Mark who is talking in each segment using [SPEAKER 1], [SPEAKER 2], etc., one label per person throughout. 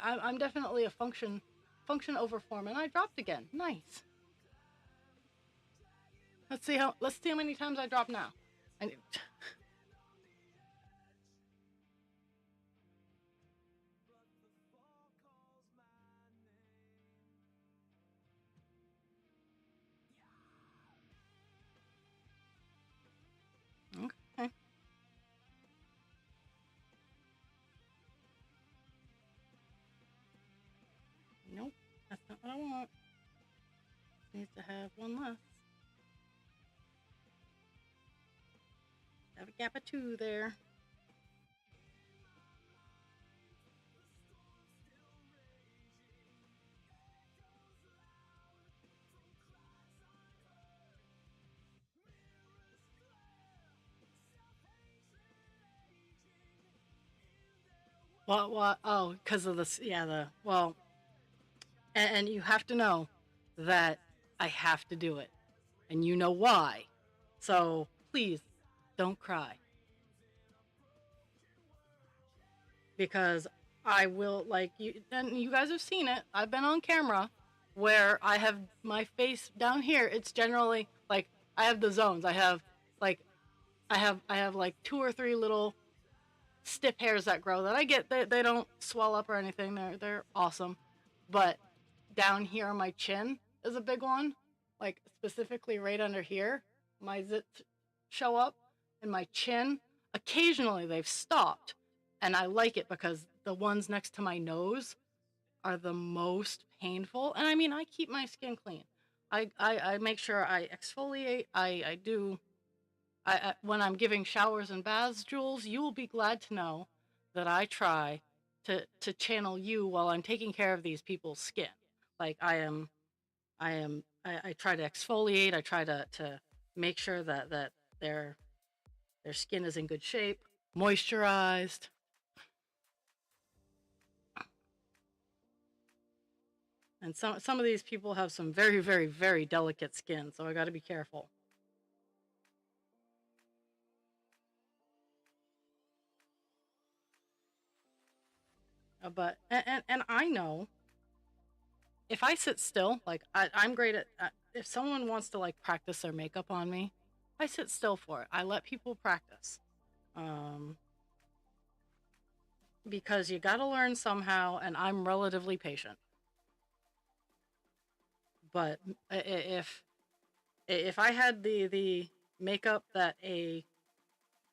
[SPEAKER 1] I'm definitely a function over form, and I dropped again. Nice. Let's see how many times I drop now. I, okay. Nope. That's not what I want. Needs to have one less. Have a gap of two there. What? Oh, because of this. Yeah, and you have to know that I have to do it, and you know why. So please, don't cry, because I will, like you. And you guys have seen it. I've been on camera where I have my face down here. It's generally like I have the zones. Like I have like two or three little stiff hairs that grow that I get. They don't swell up or anything. They're awesome, but down here on my chin is a big one, like specifically right under here. My zits show up in my chin. Occasionally they've stopped, and I like it because the ones next to my nose are the most painful. And I mean, I keep my skin clean. I make sure I exfoliate. I do. When I'm giving showers and baths, Jules, you will be glad to know that I try to channel you while I'm taking care of these people's skin. Like I try to exfoliate. I try to make sure that their their skin is in good shape, moisturized. And some of these people have some very, very, very delicate skin, so I got to be careful. But and I know if I sit still, like I'm great at. If someone wants to like practice their makeup on me, I sit still for it. I let people practice, um, because you got to learn somehow, and I'm relatively patient. But if I had the makeup that a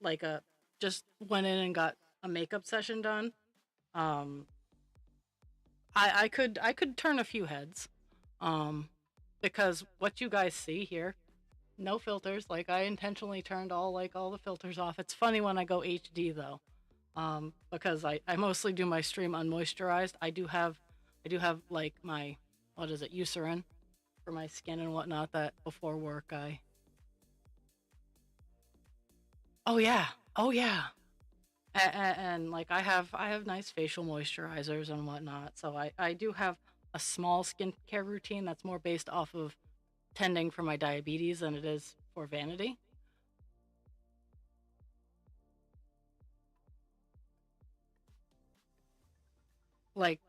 [SPEAKER 1] like a just went in and got a makeup session done, um, I could turn a few heads, um, because what you guys see here, no filters. Like I intentionally turned all the filters off. It's funny when I go HD though, because I mostly do my stream unmoisturized. I do have like my, what is it, Eucerin for my skin and whatnot. That before work I, oh yeah, oh yeah, and like I have nice facial moisturizers and whatnot. So I do have a small skincare routine that's more based off of tending for my diabetes than it is for vanity. Like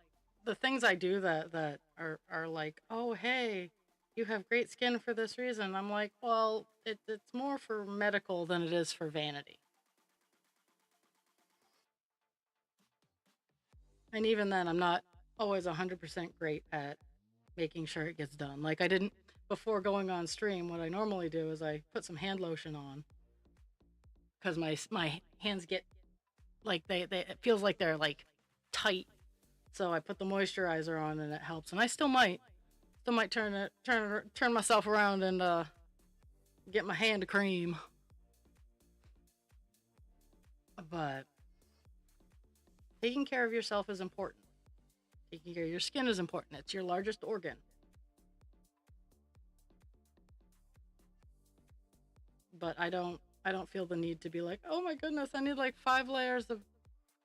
[SPEAKER 1] the things I do that are like, oh hey, you have great skin for this reason. I'm like, well, it's more for medical than it is for vanity. And even then, I'm not always 100% great at making sure it gets done. Like I didn't before going on stream. What I normally do is I put some hand lotion on because my hands get like they it feels like they're like tight. So I put the moisturizer on and it helps. And I still might turn myself around and get my hand cream. But taking care of yourself is important. Taking care of your skin is important. It's your largest organ. But I don't feel the need to be like, oh my goodness, I need like 5 layers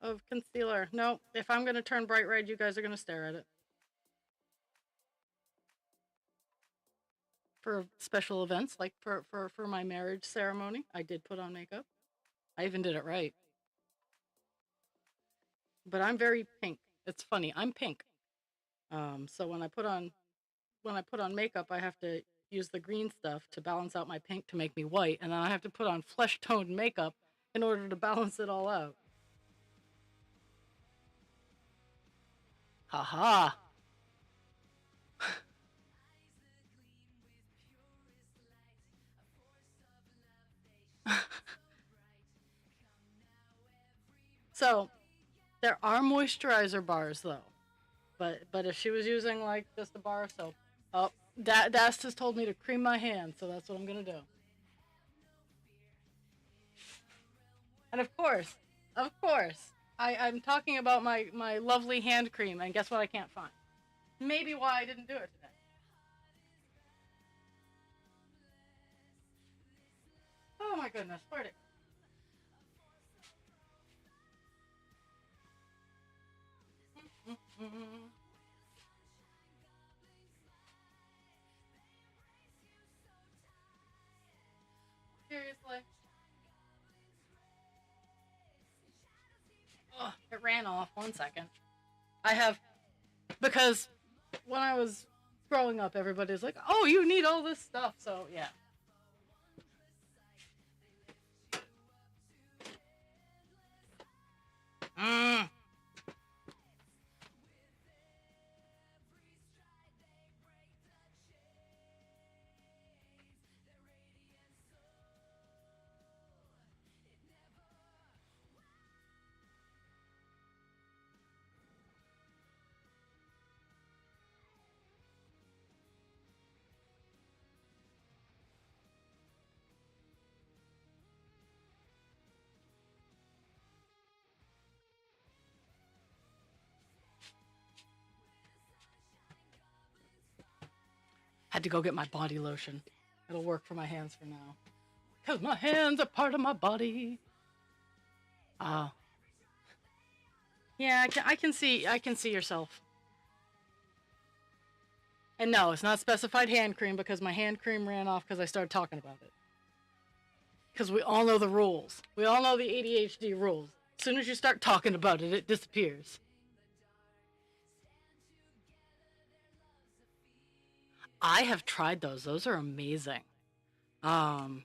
[SPEAKER 1] of concealer. No, if I'm gonna turn bright red, you guys are gonna stare at it. For special events, like for my marriage ceremony, I did put on makeup. I even did it right. But I'm very pink. It's funny. I'm pink. So when I put on makeup, I have to use the green stuff to balance out my pink to make me white, and then I have to put on flesh toned makeup in order to balance it all out. Haha. So there are moisturizer bars though, but if she was using like just a bar of soap, oh, Dast has told me to cream my hands, so that's what I'm gonna do. And of course, I'm talking about my lovely hand cream, and guess what? I can't find. Maybe why I didn't do it today. Oh my goodness, where'd it? Mm-mm. Seriously? Oh, it ran off. 1 second. I have because when I was growing up, everybody's like, "Oh, you need all this stuff." So yeah. Mm. Had to go get my body lotion. It'll work for my hands for now. Cause my hands are part of my body. Ah, yeah, I can see yourself. And no, it's not specified hand cream because my hand cream ran off because I started talking about it. Because we all know the rules. We all know the ADHD rules. As soon as you start talking about it, it disappears. I have tried those. Those are amazing. Um,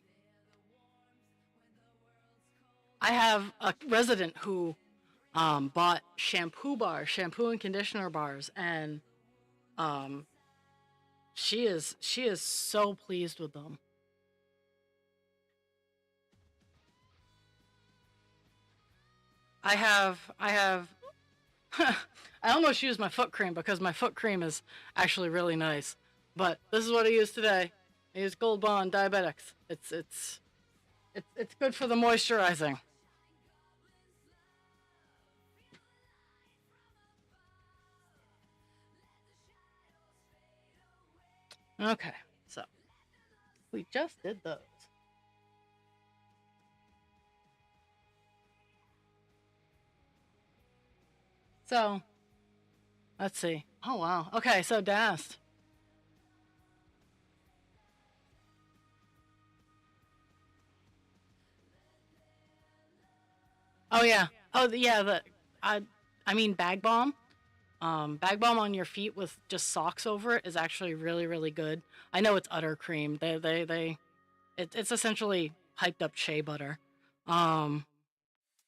[SPEAKER 1] I have a resident who bought shampoo and conditioner bars, and um, she is so pleased with them. I have I almost used my foot cream because my foot cream is actually really nice. But this is what I use today. I use Gold Bond Diabetics. It's good for the moisturizing. Okay, so we just did those. So let's see. Oh wow. Okay, so Dast. Oh yeah. Oh yeah. I I mean bag balm. Bag balm on your feet with just socks over it is actually really good. I know it's udder cream. It's essentially hyped up shea butter. Um,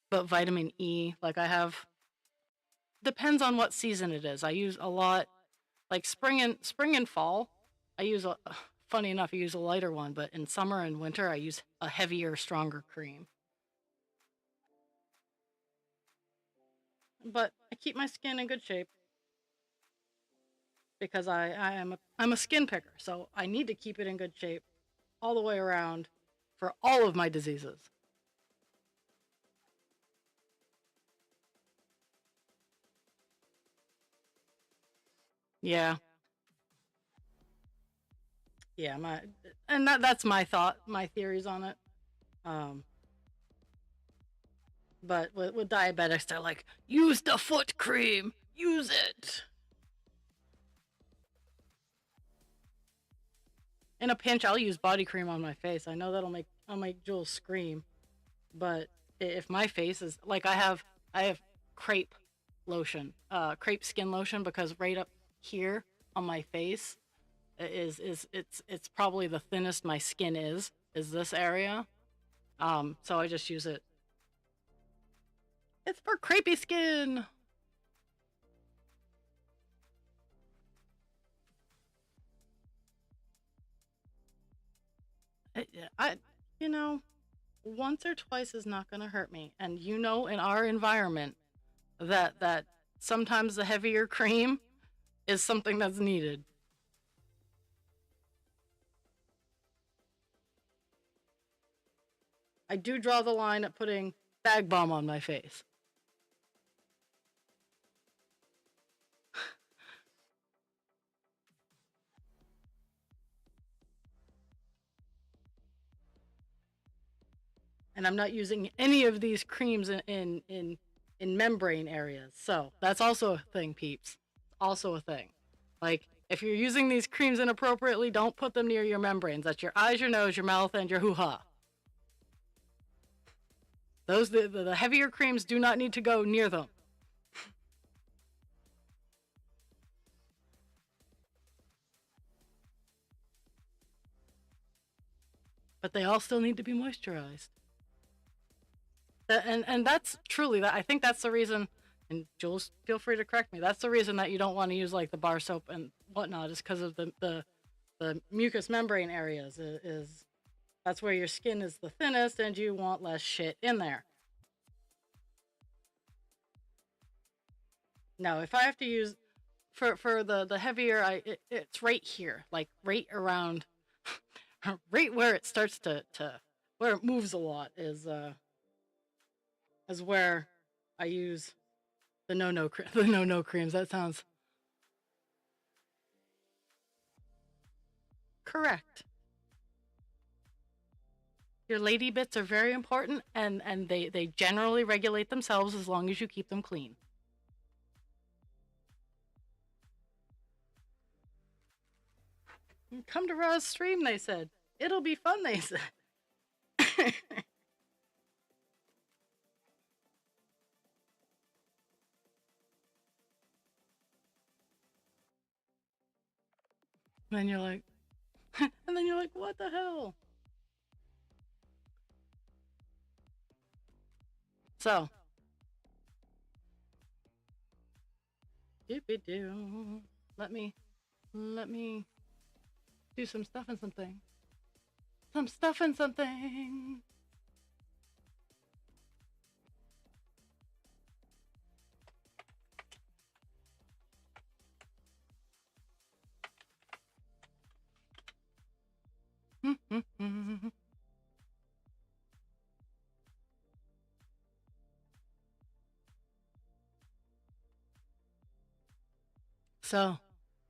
[SPEAKER 1] but vitamin E, like I have, depends on what season it is. I use a lot, like spring and fall. I use a, funny enough, I use a lighter one, but in summer and winter, I use a heavier, stronger cream. But I keep my skin in good shape because I'm a skin picker, so I need to keep it in good shape all the way around for all of my diseases. Yeah, yeah, my and that's my thought, my theories on it. Um, but with diabetics, they're like, use the foot cream, use it. In a pinch, I'll use body cream on my face. I know I'll make Jules scream, but if my face is like I have crepe. lotion, crepe skin lotion, because right up here on my face is it's probably the thinnest my skin is this area. So I just use it. It's for crepey skin. I you know, once or twice is not going to hurt me. And you know, in our environment, that sometimes the heavier cream is something that's needed. I do draw the line at putting bag balm on my face. And I'm not using any of these creams in membrane areas. So that's also a thing, peeps. Also a thing. Like, if you're using these creams inappropriately, don't put them near your membranes. That's your eyes, your nose, your mouth, and your hoo-ha. Those the heavier creams do not need to go near them. But they all still need to be moisturized. And that's truly that. I think that's the reason. And Jules, feel free to correct me. That's the reason that you don't want to use like the bar soap and whatnot, is because of the mucous membrane areas. Is that's where your skin is the thinnest, and you want less shit in there. Now, if I have to use for the heavier, it's right here, like right around, right where it starts to where it moves a lot is where I use the the no creams. That sounds correct. Your lady bits are very important, and they generally regulate themselves as long as you keep them clean. Come to Ra's stream, they said. It'll be fun, they said. And then you're like, and then you're like, what the hell? So, doopy doo. Let me do some stuff and something. Some stuff and something.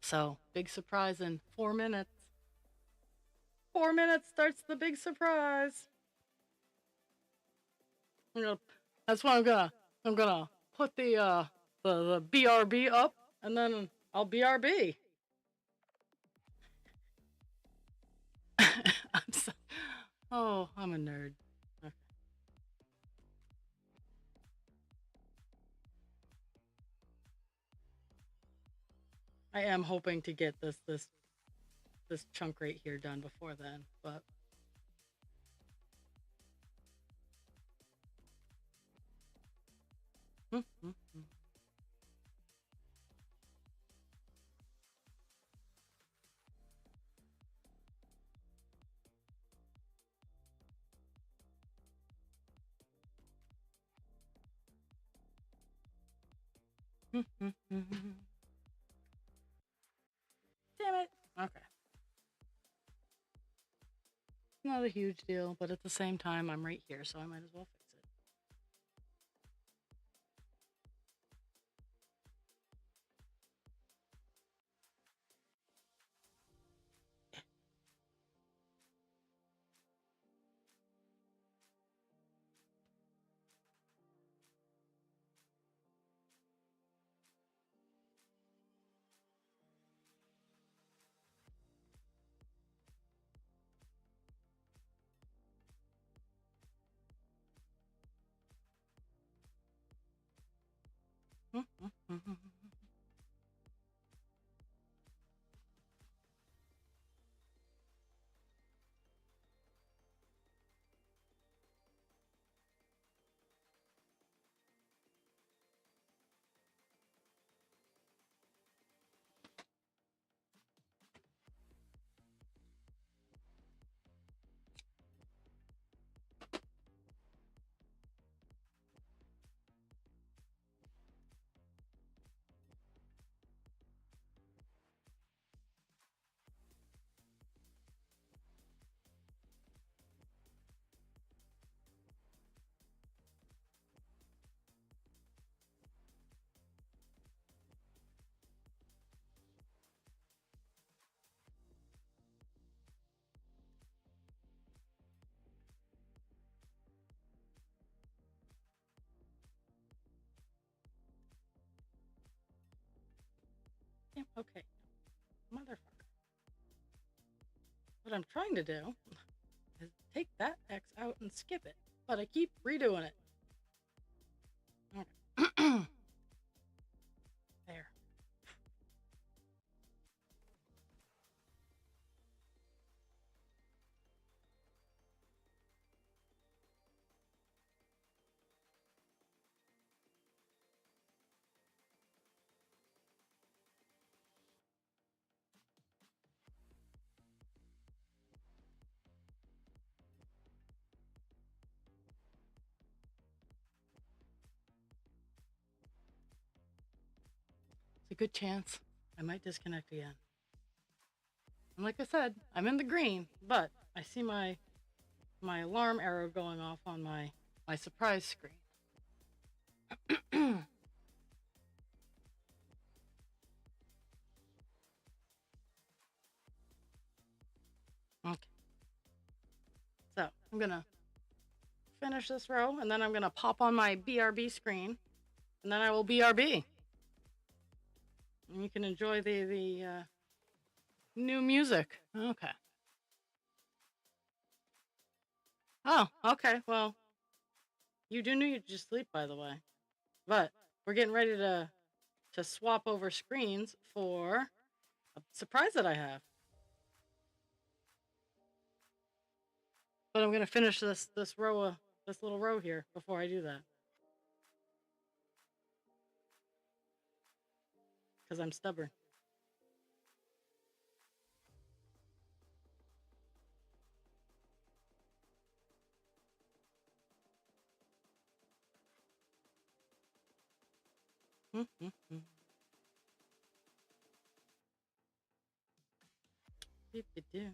[SPEAKER 1] So, big surprise in 4 minutes. 4 minutes starts the big surprise. That's why I'm gonna put the BRB up, and then I'll BRB. I'm so, oh, I'm a nerd. Okay. I am hoping to get this chunk right here done before then, but damn it. Okay. Not a huge deal, but at the same time, I'm right here, so I might as well fix it. Yeah, okay, motherfucker. What I'm trying to do is take that X out and skip it, but I keep redoing it. Okay. There. It's a good chance I might disconnect again. And like I said, I'm in the green, but I see my alarm arrow going off on my surprise screen. Okay. So I'm gonna finish this row, and then I'm gonna pop on my BRB screen, and then I will BRB. And you can enjoy the new music. Okay. Oh, okay. Well, you do need to sleep, by the way. But we're getting ready to swap over screens for a surprise that I have. But I'm gonna finish this row, this little row here before I do that, because I'm stubborn. Beep-de-doo.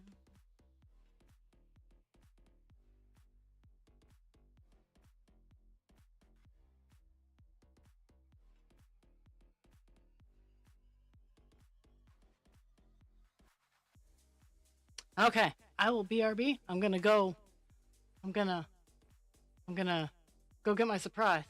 [SPEAKER 1] Okay, I will BRB. I'm gonna go. I'm gonna. I'm gonna go get my surprise.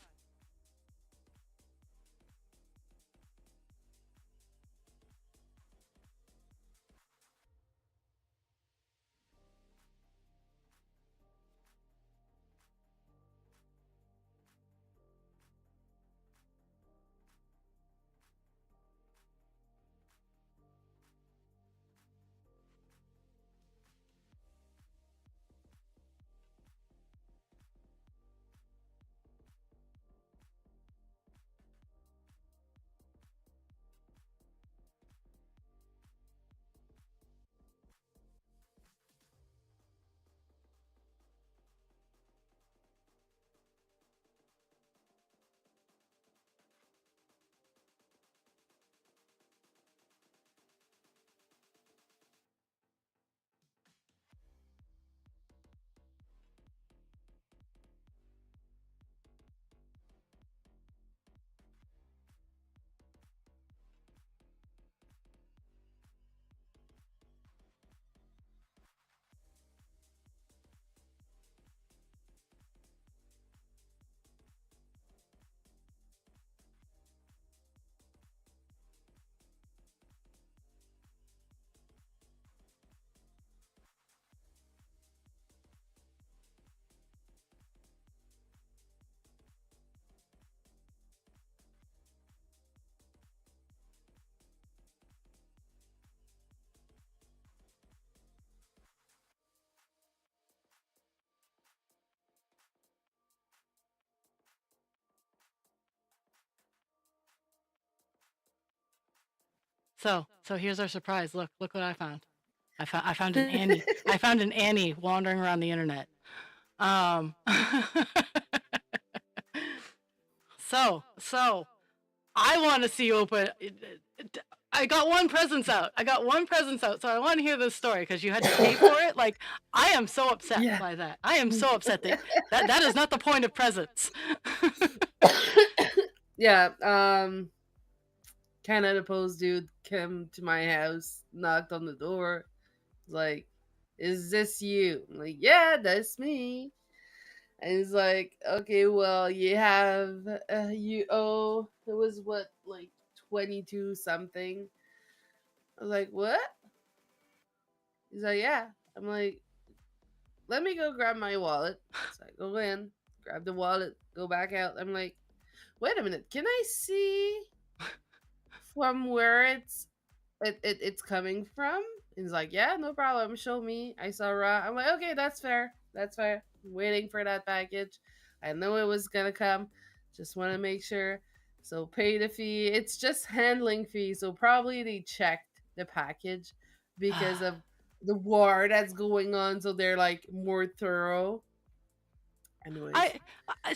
[SPEAKER 1] So here's our surprise. Look what I found. I found an Annie. I found an Annie wandering around the internet. Um, so I want to see you open. I got one presents out. So I want to hear this story because you had to pay for it. Like, I am so upset
[SPEAKER 2] Yeah.
[SPEAKER 1] by that. I am so upset that is not the point of presents.
[SPEAKER 2] Yeah. Canada Post dude came to my house, knocked on the door, like, "Is this you?" I'm like, "Yeah, that's me." And he's like, "Okay, well, you owe." It was what, like 22 something. I was like, "What?" He's like, "Yeah." I'm like, "Let me go grab my wallet." So I go in, grab the wallet, go back out. I'm like, "Wait a minute, can I see from where it's coming from?" He's like, "Yeah, no problem. Show me." I saw raw. I'm like, "Okay, that's fair. That's fair." I'm waiting for that package. I know it was gonna come. Just want to make sure. So pay the fee. It's just handling fee. So probably they checked the package because of the war that's going on. So they're like more thorough. Anyways,
[SPEAKER 1] I, I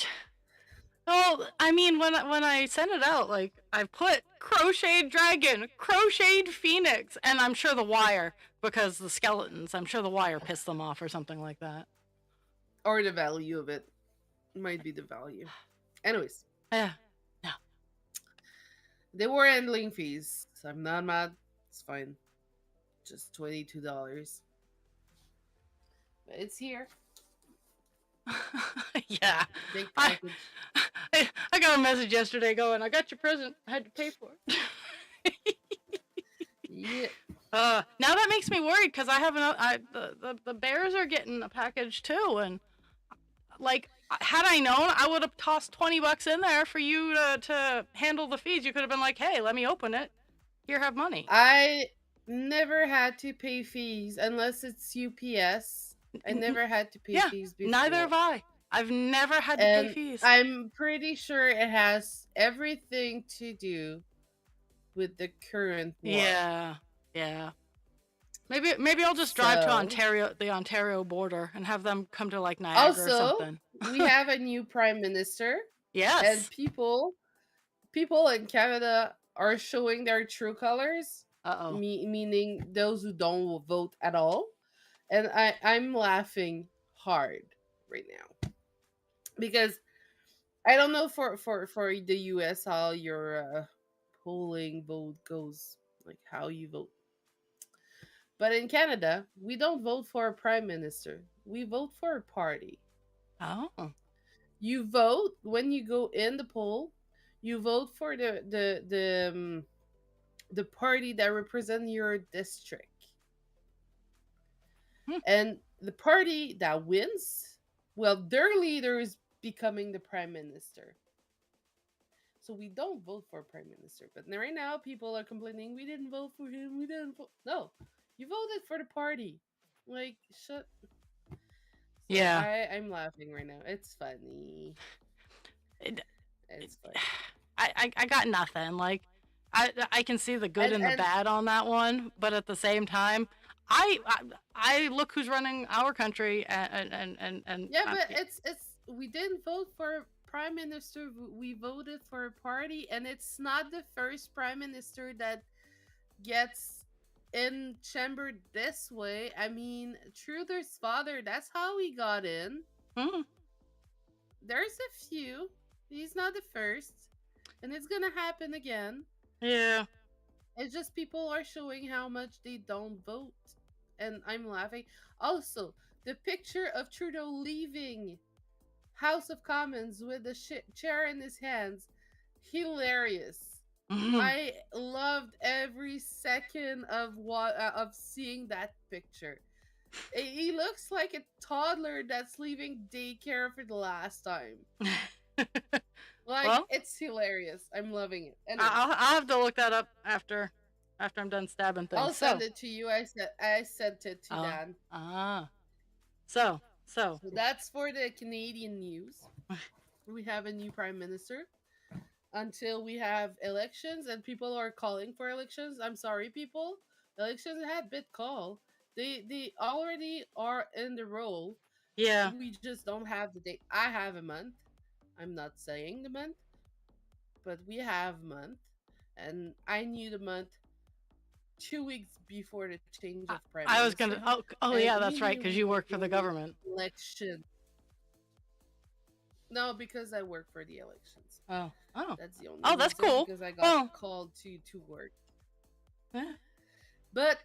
[SPEAKER 1] well, I mean, when I sent it out, like I put crocheted dragon, crocheted phoenix, and I'm sure the wire because the skeletons. I'm sure the wire pissed them off or something like that.
[SPEAKER 2] or the value of it might be the value. Anyways,
[SPEAKER 1] Yeah, no.
[SPEAKER 2] they were handling fees. So I'm not mad. It's fine. Just $22. But it's here.
[SPEAKER 1] Yeah,
[SPEAKER 2] Big
[SPEAKER 1] I,
[SPEAKER 2] package.
[SPEAKER 1] I got a message yesterday going, I got your present. I had to pay for it.
[SPEAKER 2] Yeah.
[SPEAKER 1] Now that makes me worried because I have the bears are getting a package too, and like had I known, I would have tossed $20 in there for you to handle the fees. You could have been like, hey, let me open it. Here, have money.
[SPEAKER 2] I never had to pay fees unless it's UPS. I never had to pay
[SPEAKER 1] Yeah,
[SPEAKER 2] fees
[SPEAKER 1] neither have
[SPEAKER 2] before.
[SPEAKER 1] I. I've never had to pay
[SPEAKER 2] And
[SPEAKER 1] fees.
[SPEAKER 2] I'm pretty sure it has everything to do with the current war.
[SPEAKER 1] Yeah, yeah. Maybe I'll just drive to
[SPEAKER 2] So,
[SPEAKER 1] Ontario, the Ontario border, and have them come to like Niagara or
[SPEAKER 2] also,
[SPEAKER 1] something.
[SPEAKER 2] we have a new prime minister, and
[SPEAKER 1] Yes.
[SPEAKER 2] people in Canada are showing their true colors,
[SPEAKER 1] Uh-oh.
[SPEAKER 2] meaning those who don't vote at all. And I'm laughing hard right now because I don't know for the US how your polling vote goes, like how you vote. But in Canada, we don't vote for a prime minister. We vote for a party.
[SPEAKER 1] Oh.
[SPEAKER 2] You vote when you go in the poll. You vote for the party that represent your district,
[SPEAKER 1] Hmm.
[SPEAKER 2] and the party that wins, well, their leader is becoming the prime minister. So we don't vote for a prime minister. But right now, people are complaining we didn't vote for him. We didn't vote. No, you voted for the party. Like, shut. So
[SPEAKER 1] Yeah.
[SPEAKER 2] I'm laughing right now. It's funny.
[SPEAKER 1] It,
[SPEAKER 2] It's funny.
[SPEAKER 1] I got nothing. Like, I can see the good and the
[SPEAKER 2] And
[SPEAKER 1] bad on that one, but at the same time, I I, I look who's running our country, and
[SPEAKER 2] yeah, but it's we didn't vote for a prime minister. We voted for a party, and it's not the first prime minister that gets in chamber this way. I mean, Trudeau's father, that's how he got in.
[SPEAKER 1] mm,
[SPEAKER 2] There's a few. He's not the first. And it's gonna happen again.
[SPEAKER 1] yeah.
[SPEAKER 2] It's just people are showing how much they don't vote. And I'm laughing. Also, the picture of Trudeau leaving House of Commons with the chair in his hands, hilarious.
[SPEAKER 1] Mhm.
[SPEAKER 2] I loved every second of of seeing that picture. He looks like a toddler that's leaving daycare for the last time. Like,
[SPEAKER 1] Well,
[SPEAKER 2] it's hilarious. I'm loving it. Anyways,
[SPEAKER 1] I'll have to look that up after I'm done stabbing
[SPEAKER 2] I'll
[SPEAKER 1] things.
[SPEAKER 2] send
[SPEAKER 1] So,
[SPEAKER 2] it to you. I sent it to
[SPEAKER 1] uh,
[SPEAKER 2] Dan.
[SPEAKER 1] ah, so
[SPEAKER 2] So that's for the Canadian news. We have a new prime minister. until we have elections and people are calling for elections. I'm sorry, people. Elections have been called. They already are in the role.
[SPEAKER 1] Yeah.
[SPEAKER 2] We just don't have the date. I have a month. I'm not saying the month, but we have a month, and I knew the month 2 weeks before the change of prime
[SPEAKER 1] I was
[SPEAKER 2] minister,
[SPEAKER 1] gonna. Oh
[SPEAKER 2] and
[SPEAKER 1] yeah,
[SPEAKER 2] we
[SPEAKER 1] that's
[SPEAKER 2] knew
[SPEAKER 1] right.
[SPEAKER 2] we
[SPEAKER 1] Because
[SPEAKER 2] were
[SPEAKER 1] you work for the
[SPEAKER 2] doing
[SPEAKER 1] government.
[SPEAKER 2] election. No, because I work for the elections.
[SPEAKER 1] Oh. Oh.
[SPEAKER 2] That's the only
[SPEAKER 1] Oh, that's
[SPEAKER 2] reason,
[SPEAKER 1] cool.
[SPEAKER 2] because I got
[SPEAKER 1] Well,
[SPEAKER 2] called to work.
[SPEAKER 1] eh,
[SPEAKER 2] But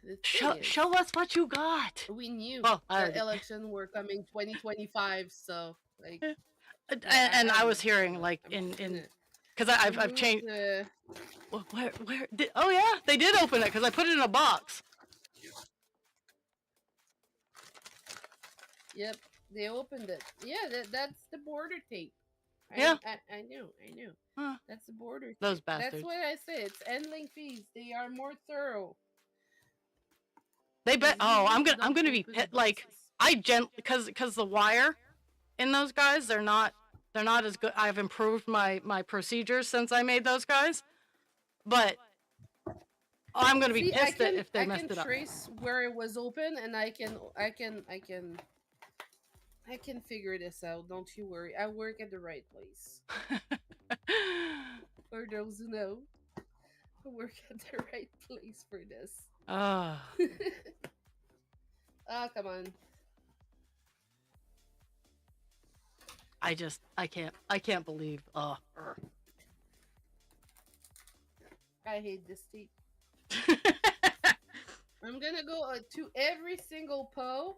[SPEAKER 2] the thing is,
[SPEAKER 1] show us what you got.
[SPEAKER 2] we knew
[SPEAKER 1] Well, I
[SPEAKER 2] that
[SPEAKER 1] already.
[SPEAKER 2] election were coming 2025, so like,
[SPEAKER 1] And I
[SPEAKER 2] I'm
[SPEAKER 1] was
[SPEAKER 2] not
[SPEAKER 1] hearing
[SPEAKER 2] gonna.
[SPEAKER 1] like
[SPEAKER 2] I'm just
[SPEAKER 1] in
[SPEAKER 2] gonna
[SPEAKER 1] because I've
[SPEAKER 2] remove
[SPEAKER 1] changed.
[SPEAKER 2] the.
[SPEAKER 1] Where did? Oh yeah, they did open it because I put it in a box.
[SPEAKER 2] Yep, they opened it. Yeah, that's the border tape.
[SPEAKER 1] Yeah.
[SPEAKER 2] I knew.
[SPEAKER 1] Huh,
[SPEAKER 2] That's the border
[SPEAKER 1] those
[SPEAKER 2] tape. That's
[SPEAKER 1] bastards.
[SPEAKER 2] what I say. It's handling fees. They are more thorough
[SPEAKER 1] They bet.
[SPEAKER 2] because
[SPEAKER 1] Oh,
[SPEAKER 2] usually they
[SPEAKER 1] I'm
[SPEAKER 2] don't
[SPEAKER 1] gonna be
[SPEAKER 2] open the
[SPEAKER 1] like
[SPEAKER 2] boxes.
[SPEAKER 1] because the wire in those guys they're not as good. I've improved my procedures since I made those guys, but I'm gonna be
[SPEAKER 2] See, I
[SPEAKER 1] pissed
[SPEAKER 2] can
[SPEAKER 1] if they
[SPEAKER 2] I can
[SPEAKER 1] messed it up.
[SPEAKER 2] trace where it was open, and I can figure this out. Don't you worry. I work at the right place. For those who know, I work at the right place for this.
[SPEAKER 1] Oh,
[SPEAKER 2] Ah, come on.
[SPEAKER 1] I can't believe.
[SPEAKER 2] I hate this tape. I'm gonna go to every single PO,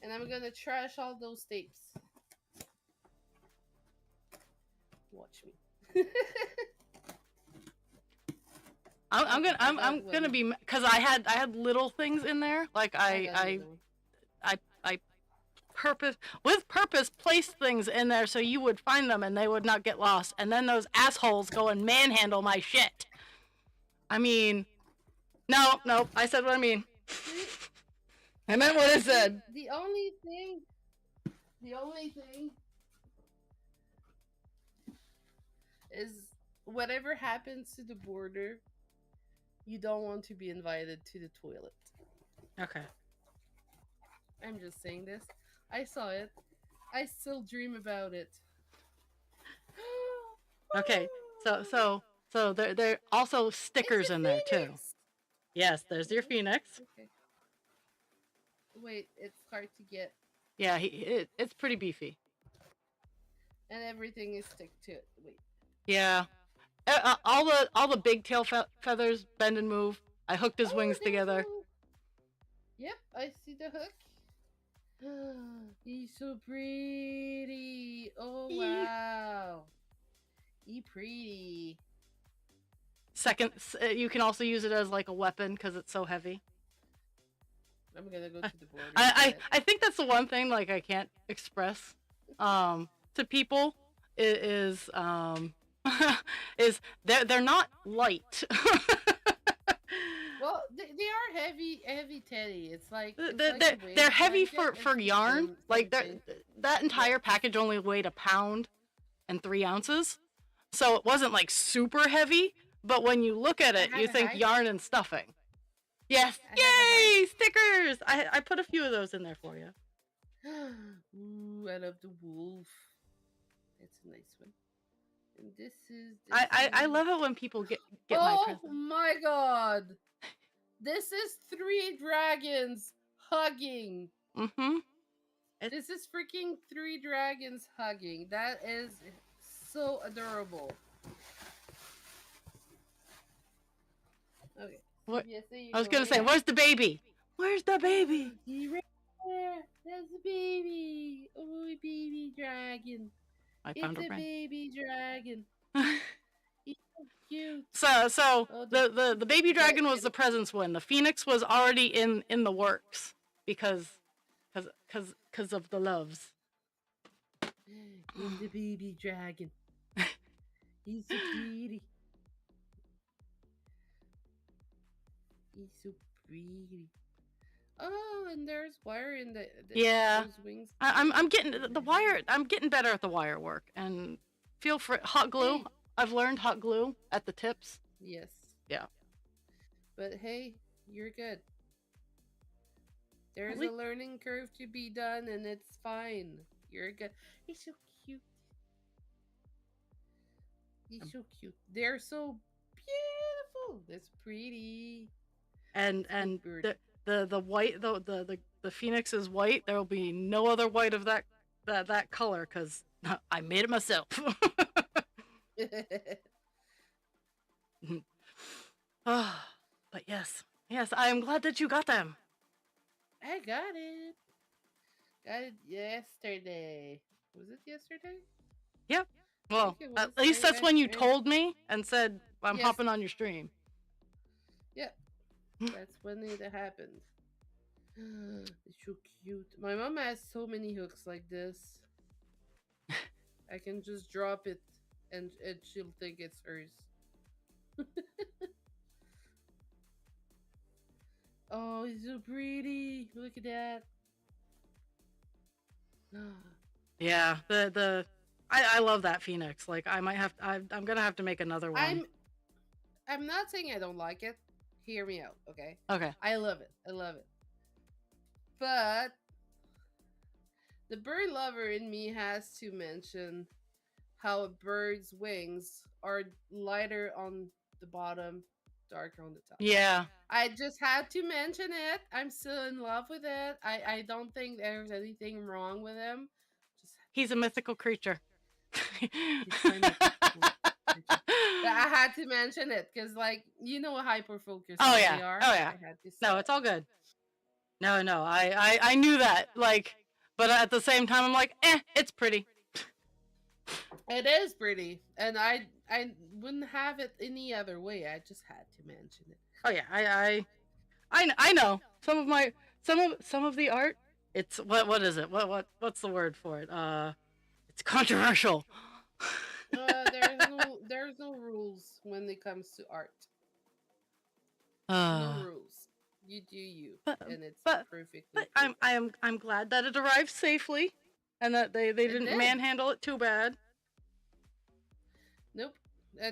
[SPEAKER 2] and I'm gonna trash all those tapes. Watch me.
[SPEAKER 1] I'm gonna be because I had little things in there like I purpose placed things in there so you would find them and they would not get lost, and then those assholes go and manhandle my shit. I mean, no, I said what I mean. I meant what I said.
[SPEAKER 2] The only thing is whatever happens to the border, you don't want to be invited to the toilet.
[SPEAKER 1] Okay.
[SPEAKER 2] I'm just saying this. I saw it. I still dream about it.
[SPEAKER 1] Okay. So there also stickers in there too. Yes, there's your Phoenix.
[SPEAKER 2] Okay. Wait, it's hard to get.
[SPEAKER 1] Yeah, it's pretty beefy.
[SPEAKER 2] And everything is stick to it. Wait.
[SPEAKER 1] Yeah. All the big tail feathers bend and move. I hooked his wings together.
[SPEAKER 2] Yep, I see the hook. He's so pretty. Oh wow. He's pretty.
[SPEAKER 1] Second, you can also use it as like a weapon because it's so heavy.
[SPEAKER 2] I'm gonna go to the border.
[SPEAKER 1] I think that's the one thing like I can't express to people is is they're not light.
[SPEAKER 2] Well, they are heavy teddy. It's like
[SPEAKER 1] they're heavy for yarn. Like that entire package only weighed 1 pound and 3 ounces, so it wasn't like super heavy. But when you look at it, you think yarn and stuffing. Yes, yay! Stickers. I put a few of those in there for you.
[SPEAKER 2] Ooh, I love the wolf. That's a nice one. And this is.
[SPEAKER 1] I love it when people get my present.
[SPEAKER 2] Oh my god! This is 3 dragons hugging.
[SPEAKER 1] Mm-hmm.
[SPEAKER 2] This is freaking 3 dragons hugging. That is so adorable. Okay.
[SPEAKER 1] What?
[SPEAKER 2] Yes,
[SPEAKER 1] I was gonna say, where's the baby? Where's the baby?
[SPEAKER 2] He's right there. That's the baby. Oh, baby dragon.
[SPEAKER 1] I found
[SPEAKER 2] it's
[SPEAKER 1] a
[SPEAKER 2] baby dragon. He's so cute.
[SPEAKER 1] So
[SPEAKER 2] Oh,
[SPEAKER 1] the baby dragon was the presents win. The Phoenix was already in the works because of the loves.
[SPEAKER 2] He's the baby dragon. He's so pretty. He's so pretty. Oh, and there's wire in the
[SPEAKER 1] yeah.
[SPEAKER 2] Those wings.
[SPEAKER 1] I'm getting the wire. I'm getting better at the wire work. And feel free hot glue.
[SPEAKER 2] Hey.
[SPEAKER 1] I've learned hot glue at the tips.
[SPEAKER 2] Yes.
[SPEAKER 1] Yeah.
[SPEAKER 2] But hey, you're good.
[SPEAKER 1] At
[SPEAKER 2] There's a
[SPEAKER 1] least,
[SPEAKER 2] learning curve to be done, and it's fine. You're good. He's so cute. He's so cute. They're so beautiful. That's pretty.
[SPEAKER 1] and
[SPEAKER 2] It's a big bird.
[SPEAKER 1] the white the phoenix is white. There will be no other white of that color because I made it myself. Ah, but yes, I am glad that you got them.
[SPEAKER 2] I got it. Got it yesterday. Was it yesterday?
[SPEAKER 1] Yep.
[SPEAKER 2] I think
[SPEAKER 1] Well,
[SPEAKER 2] it
[SPEAKER 1] at
[SPEAKER 2] was.
[SPEAKER 1] least that's when you told me and said I'm
[SPEAKER 2] Yes.
[SPEAKER 1] hopping on your stream.
[SPEAKER 2] Yeah. That's when it happened. It's so cute. My mom has so many hooks like this. I can just drop it and she'll think it's hers. Oh, he's so pretty. Look at that.
[SPEAKER 1] Yeah, I love that phoenix. Like I might have I'm gonna have to make another one.
[SPEAKER 2] I'm not saying I don't like it. Hear me out, okay?
[SPEAKER 1] Okay.
[SPEAKER 2] I love it. I love it. But the bird lover in me has to mention how a bird's wings are lighter on the bottom, darker on the top.
[SPEAKER 1] Yeah.
[SPEAKER 2] I just had to mention it. I'm still in love with it. I don't think there's anything wrong with him.
[SPEAKER 1] He's a mythical creature.
[SPEAKER 2] He's my mythical creature. But I had to mention it because, like, you know, hyper focused
[SPEAKER 1] Oh
[SPEAKER 2] they
[SPEAKER 1] yeah.
[SPEAKER 2] are.
[SPEAKER 1] Oh yeah.
[SPEAKER 2] I had to say
[SPEAKER 1] No, it's all good. No, I knew that. Like, but at the same time, I'm like, it's pretty.
[SPEAKER 2] It is pretty, and I wouldn't have it any other way. I just had to mention it.
[SPEAKER 1] Oh yeah, I know some of the art. It's what is it? What's the word for it? It's controversial.
[SPEAKER 2] There's no rules when it comes to art. No rules. You do you, and it's perfectly.
[SPEAKER 1] But I'm glad that it arrived safely, and that they didn't manhandle it too bad.
[SPEAKER 2] Nope,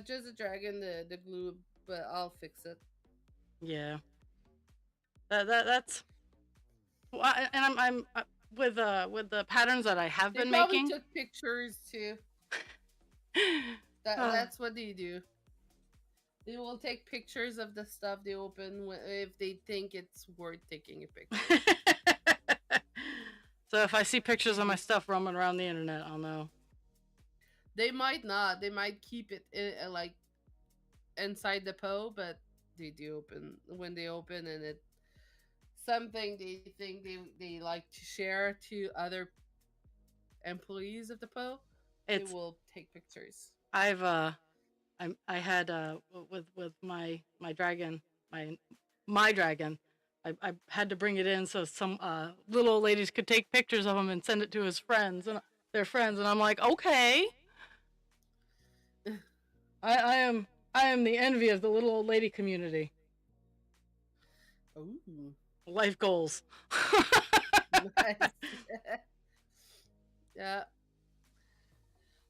[SPEAKER 2] just a dragon the glue, but I'll fix it.
[SPEAKER 1] Yeah. That's. Well, and I'm with the patterns that I have been making.
[SPEAKER 2] They probably took pictures too. That's what they do. They will take pictures of the stuff they open if they think it's worth taking a picture.
[SPEAKER 1] So if I see pictures of my stuff roaming around the internet, I'll know.
[SPEAKER 2] They might not. They might keep it like inside the PO, but they do open when they open, and it's something they think they like to share to other employees of the PO. They will take pictures.
[SPEAKER 1] I had with my dragon, my dragon, I had to bring it in so some little old ladies could take pictures of him and send it to his friends and their friends, and I'm like, okay. I am the envy of the little old lady community.
[SPEAKER 2] Ooh.
[SPEAKER 1] Life goals.
[SPEAKER 2] Nice. Yeah.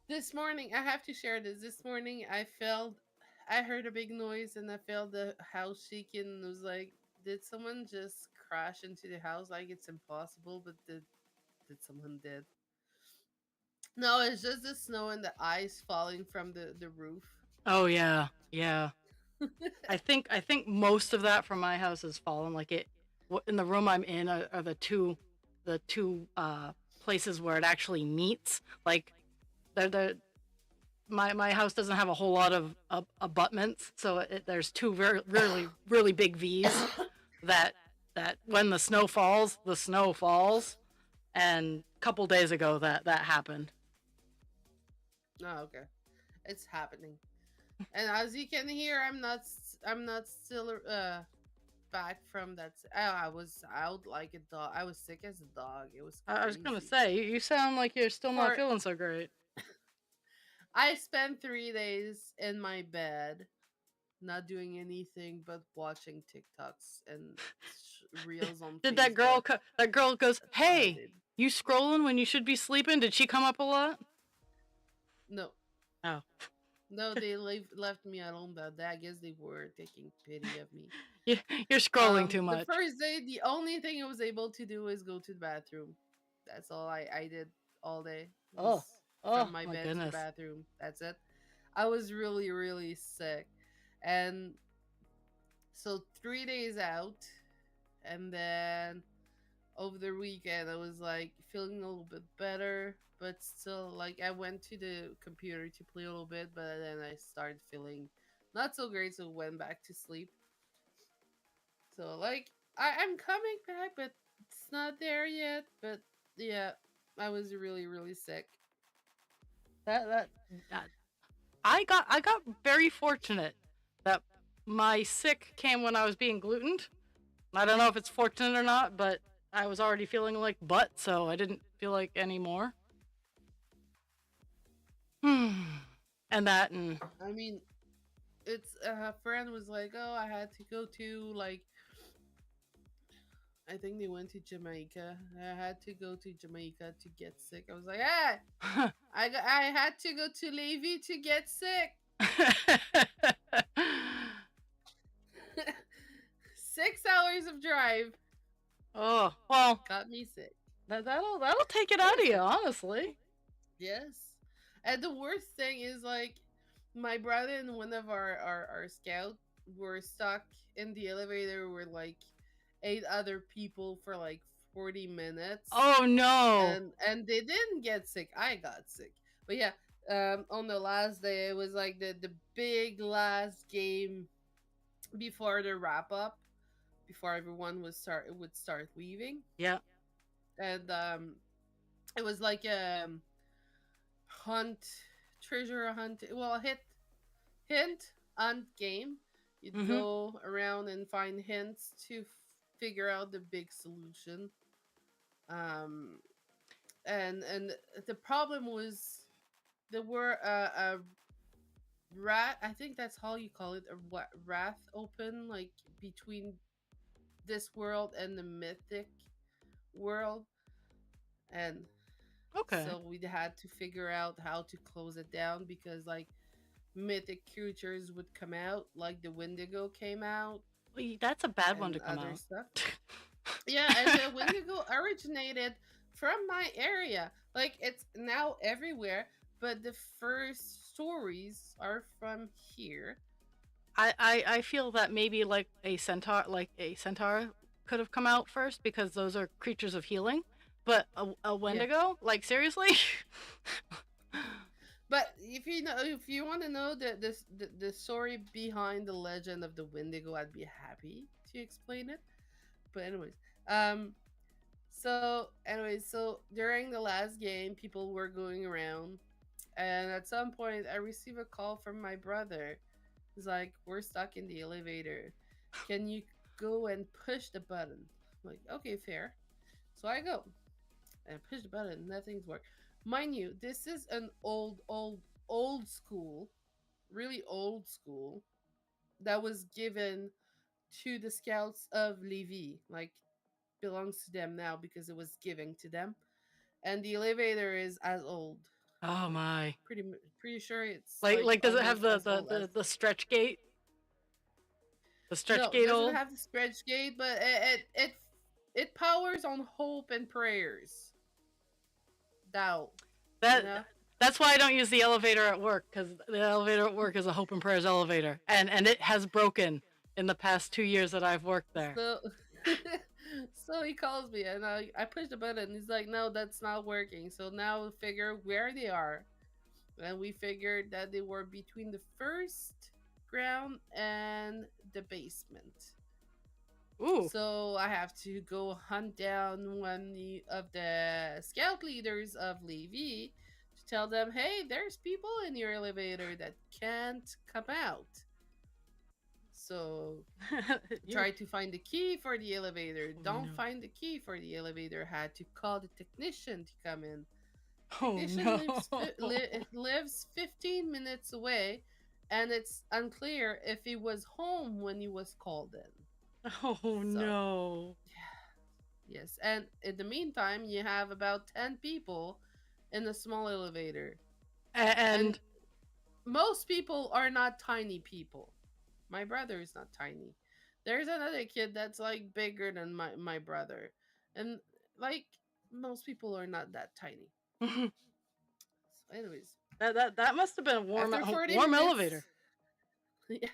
[SPEAKER 2] This morning, I have to share this. This morning, I heard a big noise and I felt the house shaking and was like, did someone just crash into the house? Like, it's impossible, but did someone did? No, it's just the snow and the ice falling from the roof.
[SPEAKER 1] Oh yeah. I think most of that from my house has fallen. Like it in the room I'm in are the two places where it actually meets. Like my house doesn't have a whole lot of abutments, so there's two really big V's that when the snow falls, and a couple days ago that happened.
[SPEAKER 2] Oh, okay. It's happening. And as you can hear, I'm not still back from that. I was out like a dog. I was sick as a dog. It was crazy.
[SPEAKER 1] I was gonna say, you sound like you're still not feeling so great.
[SPEAKER 2] I spent 3 days in my bed, not doing anything but watching TikToks and reels on.
[SPEAKER 1] Did
[SPEAKER 2] Facebook.
[SPEAKER 1] that girl goes, hey, you scrolling when you should be sleeping? Did she come up a lot?
[SPEAKER 2] No.
[SPEAKER 1] Oh.
[SPEAKER 2] No, they left me alone that day. I guess they were taking pity of me.
[SPEAKER 1] You're scrolling too
[SPEAKER 2] The
[SPEAKER 1] much.
[SPEAKER 2] first day, the only thing I was able to do is go to the bathroom. That's all I did all day.
[SPEAKER 1] Oh,
[SPEAKER 2] Was from
[SPEAKER 1] oh
[SPEAKER 2] my
[SPEAKER 1] my
[SPEAKER 2] bed to the
[SPEAKER 1] goodness.
[SPEAKER 2] bathroom. That's it. I was really, really sick. And so 3 days out, and then over the weekend I was like feeling a little bit better, but still like I went to the computer to play a little bit, but then I started feeling not so great, so went back to sleep. So like I'm coming back, but it's not there yet. But yeah, I was really, really sick.
[SPEAKER 1] That I got very fortunate that my sick came when I was being glutened. I don't know if it's fortunate or not, but I was already feeling like butt, so I didn't feel like anymore. And that and
[SPEAKER 2] I mean, it's a friend was like, "Oh, I had to go to like I think they went to Jamaica. I had to go to Jamaica to get sick." I was like, "Hey, I had to go to Levy to get sick." 6 hours of drive
[SPEAKER 1] oh well,
[SPEAKER 2] got me sick.
[SPEAKER 1] that'll take it
[SPEAKER 2] It
[SPEAKER 1] out of
[SPEAKER 2] was
[SPEAKER 1] you,
[SPEAKER 2] sick.
[SPEAKER 1] honestly.
[SPEAKER 2] Yes. And the worst thing is like my brother and one of our scout were stuck in the elevator with like 8 other people for like 40 minutes,
[SPEAKER 1] Oh no.
[SPEAKER 2] and they didn't get sick. I got sick. But yeah, on the last day it was like the big last game before the wrap up, before everyone would start leaving.
[SPEAKER 1] Yeah.
[SPEAKER 2] And it was like hunt treasure hunt, well, hint hunt game. You'd
[SPEAKER 1] Mm-hmm.
[SPEAKER 2] go around and find hints to figure out the big solution. um and the problem was there were a rat, I think that's how you call it, a wrath open like between this world and the mythic world. And
[SPEAKER 1] Okay.
[SPEAKER 2] so we had to figure out how to close it down because like mythic creatures would come out, like the Wendigo came out
[SPEAKER 1] Well, that's a bad one to
[SPEAKER 2] and
[SPEAKER 1] come
[SPEAKER 2] other
[SPEAKER 1] out.
[SPEAKER 2] stuff. Yeah, and the Wendigo originated from my area. Like it's now everywhere, but the first stories are from here.
[SPEAKER 1] I feel that maybe like a centaur could have come out first because those are creatures of healing. But a
[SPEAKER 2] Yeah.
[SPEAKER 1] Wendigo, like seriously?
[SPEAKER 2] But if you want to know the story behind the legend of the Wendigo, I'd be happy to explain it. But anyways, um so during the last game, people were going around, and at some point, I received a call from my brother. He's like, "We're stuck in the elevator. Can you go and push the button?" I'm like, "Okay, fair." So I go and push the button. Nothing's worked. Mind you, this is an old school, really old school that was given to the scouts of Levi. Like belongs to them now because it was given to them, and the elevator is as old.
[SPEAKER 1] Oh
[SPEAKER 2] Like
[SPEAKER 1] my!
[SPEAKER 2] pretty sure it's like
[SPEAKER 1] Like does it have
[SPEAKER 2] almost as old as.
[SPEAKER 1] the stretch gate? The stretch
[SPEAKER 2] No, it
[SPEAKER 1] gate
[SPEAKER 2] doesn't
[SPEAKER 1] old?
[SPEAKER 2] have the stretch gate, but it powers on hope and prayers. Thou, you
[SPEAKER 1] That
[SPEAKER 2] know.
[SPEAKER 1] that's why I don't use the elevator at work because the elevator at work is a hope and prayers elevator, and it has broken in the past 2 years that I've worked there.
[SPEAKER 2] So, so he calls me and I push the button. And he's like, "No, that's not working." So now we figure where they are, and we figured that they were between the first ground and the basement.
[SPEAKER 1] Ooh.
[SPEAKER 2] So I have to go hunt down of the scout leaders of Levi to tell them, "Hey, there's people in your elevator that can't come out." So
[SPEAKER 1] You.
[SPEAKER 2] try to find the key for the elevator.
[SPEAKER 1] Oh
[SPEAKER 2] Don't
[SPEAKER 1] no.
[SPEAKER 2] find the key for the elevator. Had to call the technician to come in.
[SPEAKER 1] Oh
[SPEAKER 2] Technician
[SPEAKER 1] no.
[SPEAKER 2] lives 15 minutes away, and it's unclear if he was home when he was called in.
[SPEAKER 1] Oh
[SPEAKER 2] So
[SPEAKER 1] no.
[SPEAKER 2] yes, and in the meantime, you have about 10 people in a small elevator. And
[SPEAKER 1] And
[SPEAKER 2] most people are not tiny people. My brother is not tiny. There's another kid that's like bigger than my brother. And like most people are not that tiny.
[SPEAKER 1] that
[SPEAKER 2] So anyways,
[SPEAKER 1] that must have been
[SPEAKER 2] after
[SPEAKER 1] a
[SPEAKER 2] 40
[SPEAKER 1] warm elevator.
[SPEAKER 2] minutes,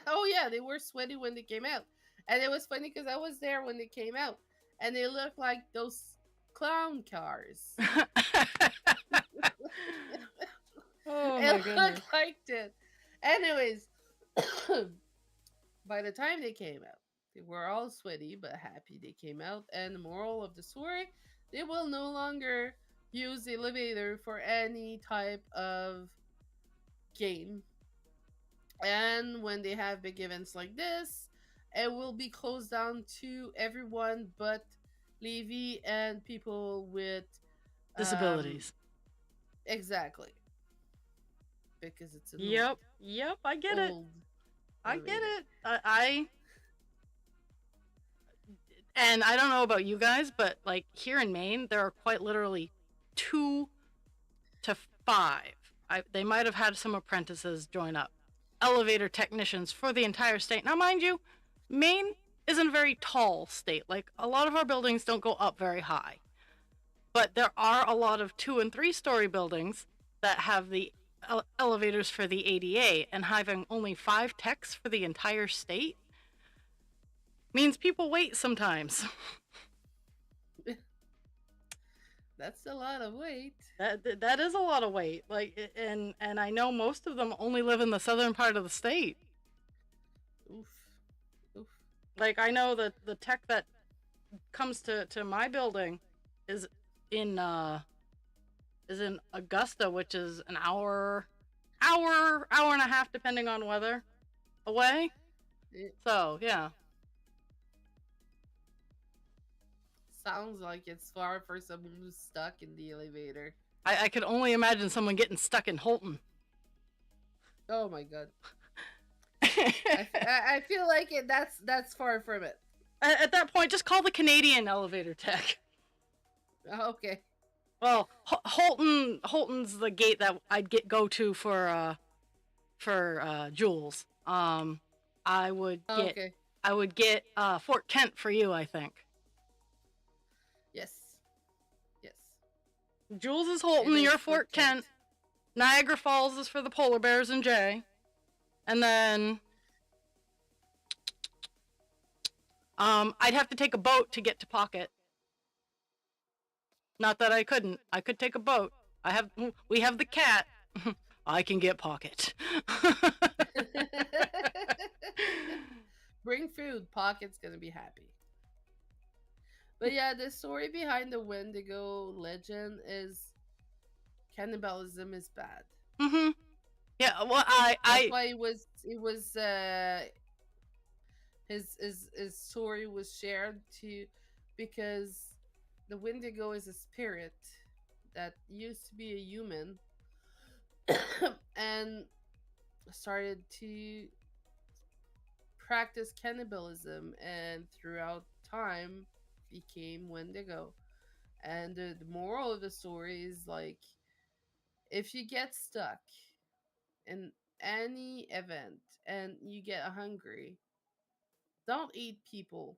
[SPEAKER 2] oh yeah, they were sweaty when they came out. And it was funny because I was there when they came out. And they looked like those clown cars.
[SPEAKER 1] Oh my
[SPEAKER 2] It
[SPEAKER 1] goodness.
[SPEAKER 2] looked like it. Anyways, by the time they came out, they were all sweaty but happy they came out. And the moral of the story, they will no longer use the elevator for any type of game. And when they have big events like this, it will be closed down to everyone but Levy and people with um
[SPEAKER 1] Disabilities.
[SPEAKER 2] exactly, because it's an
[SPEAKER 1] Yep. Yep. I get it.
[SPEAKER 2] old
[SPEAKER 1] I get
[SPEAKER 2] elevator.
[SPEAKER 1] it. And I don't know about you guys, but like here in Maine, there are quite literally 2 to 5. They might have had some apprentices join up, elevator technicians for the entire state. Now, mind you, Maine isn't a very tall state. Like a lot of our buildings don't go up very high, but there are a lot of 2 and 3 story buildings that have the elevators for the ADA, and having only 5 techs for the entire state means people wait sometimes.
[SPEAKER 2] That's a lot of weight.
[SPEAKER 1] That is a lot of weight. Like, and I know most of them only live in the southern part of the state.
[SPEAKER 2] Oof. Oof.
[SPEAKER 1] Like, I know that the tech that comes to my building is in Augusta, which is an hour and a half, depending on weather, away.
[SPEAKER 2] It
[SPEAKER 1] So yeah,
[SPEAKER 2] sounds like it's far for someone who's stuck in the elevator.
[SPEAKER 1] I could only imagine someone getting stuck in Holton.
[SPEAKER 2] Oh my god. I feel like that's far from it.
[SPEAKER 1] At that point, just call the Canadian elevator tech.
[SPEAKER 2] Okay.
[SPEAKER 1] Well, Holton's the gate that I'd go to for Jules. I would get
[SPEAKER 2] Okay.
[SPEAKER 1] Fort Kent for you, I think.
[SPEAKER 2] Yes. Yes.
[SPEAKER 1] Jules is
[SPEAKER 2] It
[SPEAKER 1] Holton,
[SPEAKER 2] is
[SPEAKER 1] you're
[SPEAKER 2] Fort
[SPEAKER 1] Fort Kent. Niagara Falls is for the polar bears and Jay. And then I'd have to take a boat to get to Pocket. Not that I couldn't. I could take a boat. We have the cat. I can get Pocket.
[SPEAKER 2] Bring food. Pocket's gonna be happy. But yeah, the story behind the Wendigo legend is cannibalism is bad.
[SPEAKER 1] Mm-hmm. Yeah, well,
[SPEAKER 2] That's why it was his story was shared to, because the Wendigo is a spirit that used to be a human and started to practice cannibalism, and throughout time became Wendigo. And the moral of the story is like, if you get stuck in any event and you get hungry, don't eat people.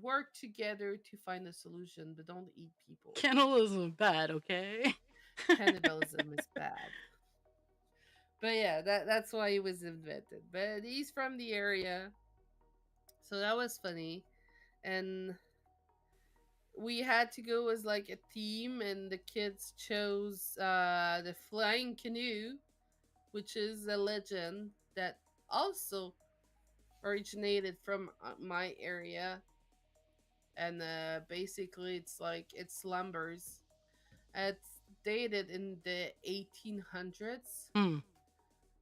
[SPEAKER 2] Work together to find a solution, but don't eat people.
[SPEAKER 1] cannibalism bad, okay?
[SPEAKER 2] Cannibalism is bad. But yeah, that's why he was invented. But he's from the area, so that was funny. And we had to go as like a team, and the kids chose the flying canoe, which is a legend that also originated from my area. And basically it's like it slumbers. It's dated in the 1800s,
[SPEAKER 1] Hmm.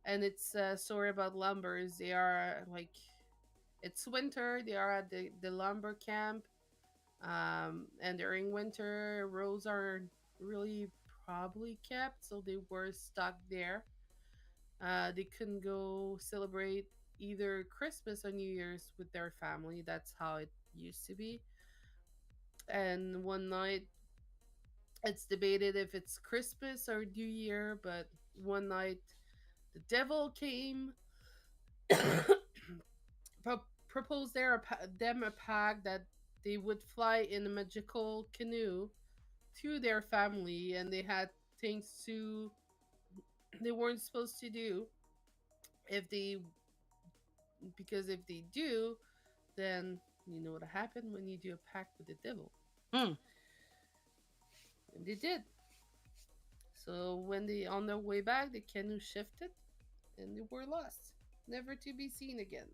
[SPEAKER 2] and it's a story about lumbers. They are like, it's winter, they are at the lumber camp, and during winter roads are really probably kept, so they were stuck there. They couldn't go celebrate either Christmas or New Year's with their family. That's how it used to be. And one night, it's debated if it's Christmas or New Year, but one night The devil came, proposed them a pact that they would fly in a magical canoe to their family, and they had things to they weren't supposed to do if they because if they do, then you know what happened when you do a pact with the devil.
[SPEAKER 1] Hmm.
[SPEAKER 2] And they did. So when they on their way back, the canoe shifted and they were lost, never to be seen again.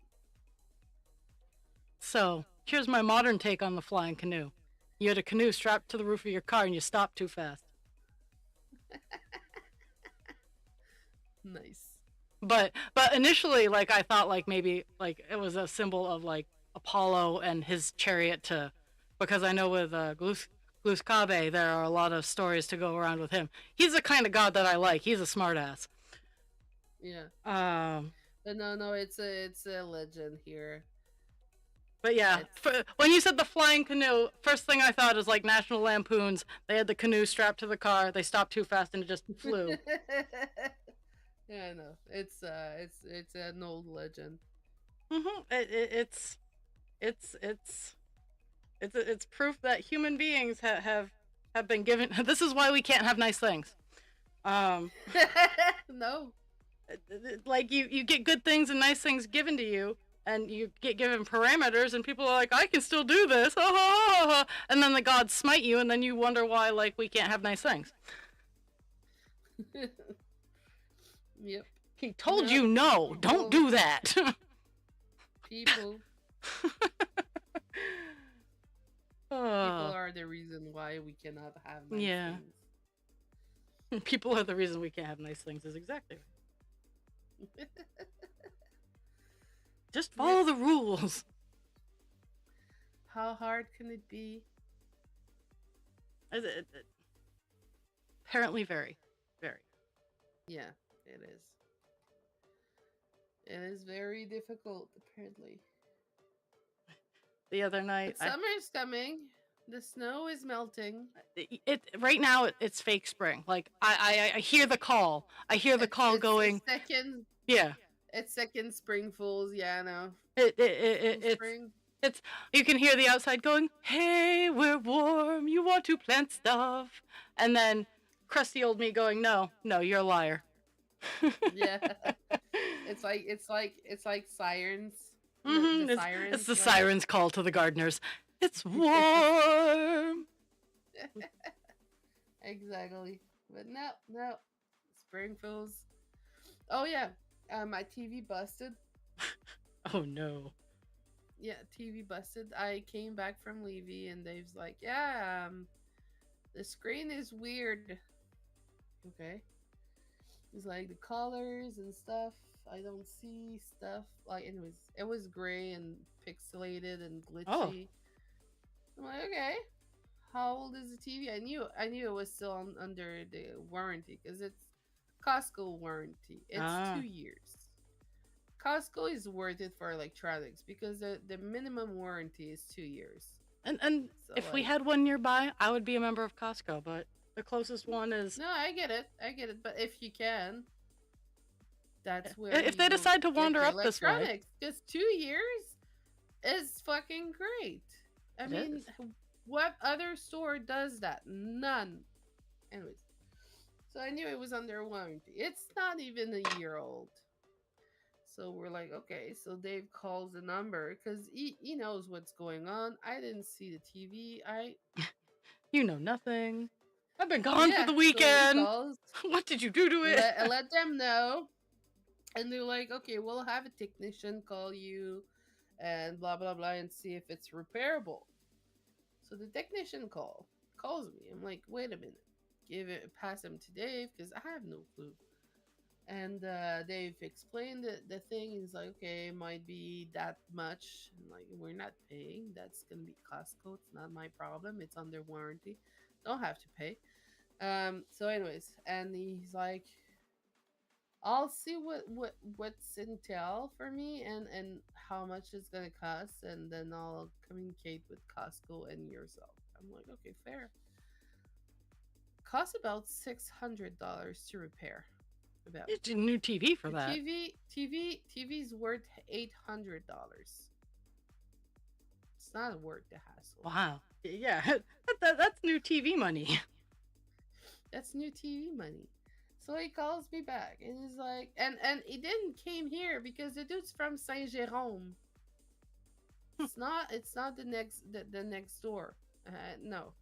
[SPEAKER 1] So here's my modern take on the flying canoe. You had a canoe strapped to the roof of your car and you stopped too fast.
[SPEAKER 2] Nice.
[SPEAKER 1] But initially, like I thought, like maybe like it was a symbol of like Apollo and his chariot to, because I know with Gluskabe there are a lot of stories to go around with him. He's the kind of god that I like. He's a smartass.
[SPEAKER 2] Yeah.
[SPEAKER 1] Um,
[SPEAKER 2] But no, it's a legend here.
[SPEAKER 1] but yeah,
[SPEAKER 2] It's
[SPEAKER 1] when you said the flying canoe, first thing I thought is like National Lampoons. They had the canoe strapped to the car. They stopped too fast and it just flew.
[SPEAKER 2] Yeah, I know. It's an old legend.
[SPEAKER 1] It's it's it's it's proof that human beings have been given. This is why we can't have nice things. Um,
[SPEAKER 2] No.
[SPEAKER 1] like you get good things and nice things given to you, and you get given parameters, and people are like, I can still do this, and then the gods smite you, and then you wonder why like we can't have nice things.
[SPEAKER 2] Yep.
[SPEAKER 1] He told
[SPEAKER 2] Yep.
[SPEAKER 1] you no, don't do that.
[SPEAKER 2] People. People are the reason why we cannot have nice
[SPEAKER 1] Yeah.
[SPEAKER 2] things.
[SPEAKER 1] People are the reason we can't have nice things. Is exactly right. Just follow the rules.
[SPEAKER 2] How hard can it be?
[SPEAKER 1] Apparently, very.
[SPEAKER 2] Yeah, it is. It is very difficult, apparently.
[SPEAKER 1] The other night,
[SPEAKER 2] But summer's coming. The snow is melting.
[SPEAKER 1] it right now it's fake spring. Like I hear the call. I hear the call going.
[SPEAKER 2] Second.
[SPEAKER 1] Yeah.
[SPEAKER 2] It's second spring fools. Yeah, I know.
[SPEAKER 1] It's
[SPEAKER 2] spring.
[SPEAKER 1] It's you can hear the outside going, "Hey, we're warm. You want to plant stuff?" And then crusty old me going, "No, you're a liar."
[SPEAKER 2] Yeah. It's like sirens.
[SPEAKER 1] Mm-hmm.
[SPEAKER 2] The sirens.
[SPEAKER 1] It's the sirens' call to the gardeners. It's warm.
[SPEAKER 2] Exactly. But no. Spring fools. Oh yeah. My TV busted.
[SPEAKER 1] Oh no.
[SPEAKER 2] Yeah, TV busted. I came back from Levy and Dave's like, yeah, the screen is weird. Okay. It's like the colors and stuff. I don't see stuff. Like, anyways, it was gray and pixelated and glitchy.
[SPEAKER 1] Oh.
[SPEAKER 2] I'm like, okay. How old is the TV? I knew it was still under the warranty because it's Costco warranty. It's 2 years. Costco is worth it for electronics because the minimum warranty is 2 years.
[SPEAKER 1] And so if we had one nearby, I would be a member of Costco, but the closest one is.
[SPEAKER 2] No, I get it. But if you can, that's where.
[SPEAKER 1] If they decide to wander up this way,
[SPEAKER 2] because 2 years is fucking great. I mean, what other store does that? None. Anyways, so I knew it was under warranty. It's not even a year old. So we're like, okay. So Dave calls the number because he knows what's going on. I didn't see the TV.
[SPEAKER 1] You know nothing. I've been gone for the weekend.
[SPEAKER 2] So
[SPEAKER 1] what did you do to it?
[SPEAKER 2] Let them know. And they're like, okay, we'll have a technician call you and blah, blah, blah, and see if it's repairable. So the technician calls me. I'm like, wait a minute. Pass him to Dave because I have no clue. And Dave explained the thing. He's like, okay, it might be that much. I'm like, we're not paying. That's going to be Costco. It's not my problem. It's under warranty. Don't have to pay. So anyways, and he's like, I'll see what's entail for me and how much it's gonna cost, and then I'll communicate with Costco and yourself. I'm like, okay, fair. Costs about $600 to repair. about.
[SPEAKER 1] It's a new TV for
[SPEAKER 2] The
[SPEAKER 1] that.
[SPEAKER 2] TV's worth $800. It's not worth the hassle.
[SPEAKER 1] Wow. Yeah, that's new TV money.
[SPEAKER 2] That's new TV money. So he calls me back and he's like, and he didn't came here because the dude's from Saint Jérôme. It's not the next door. No.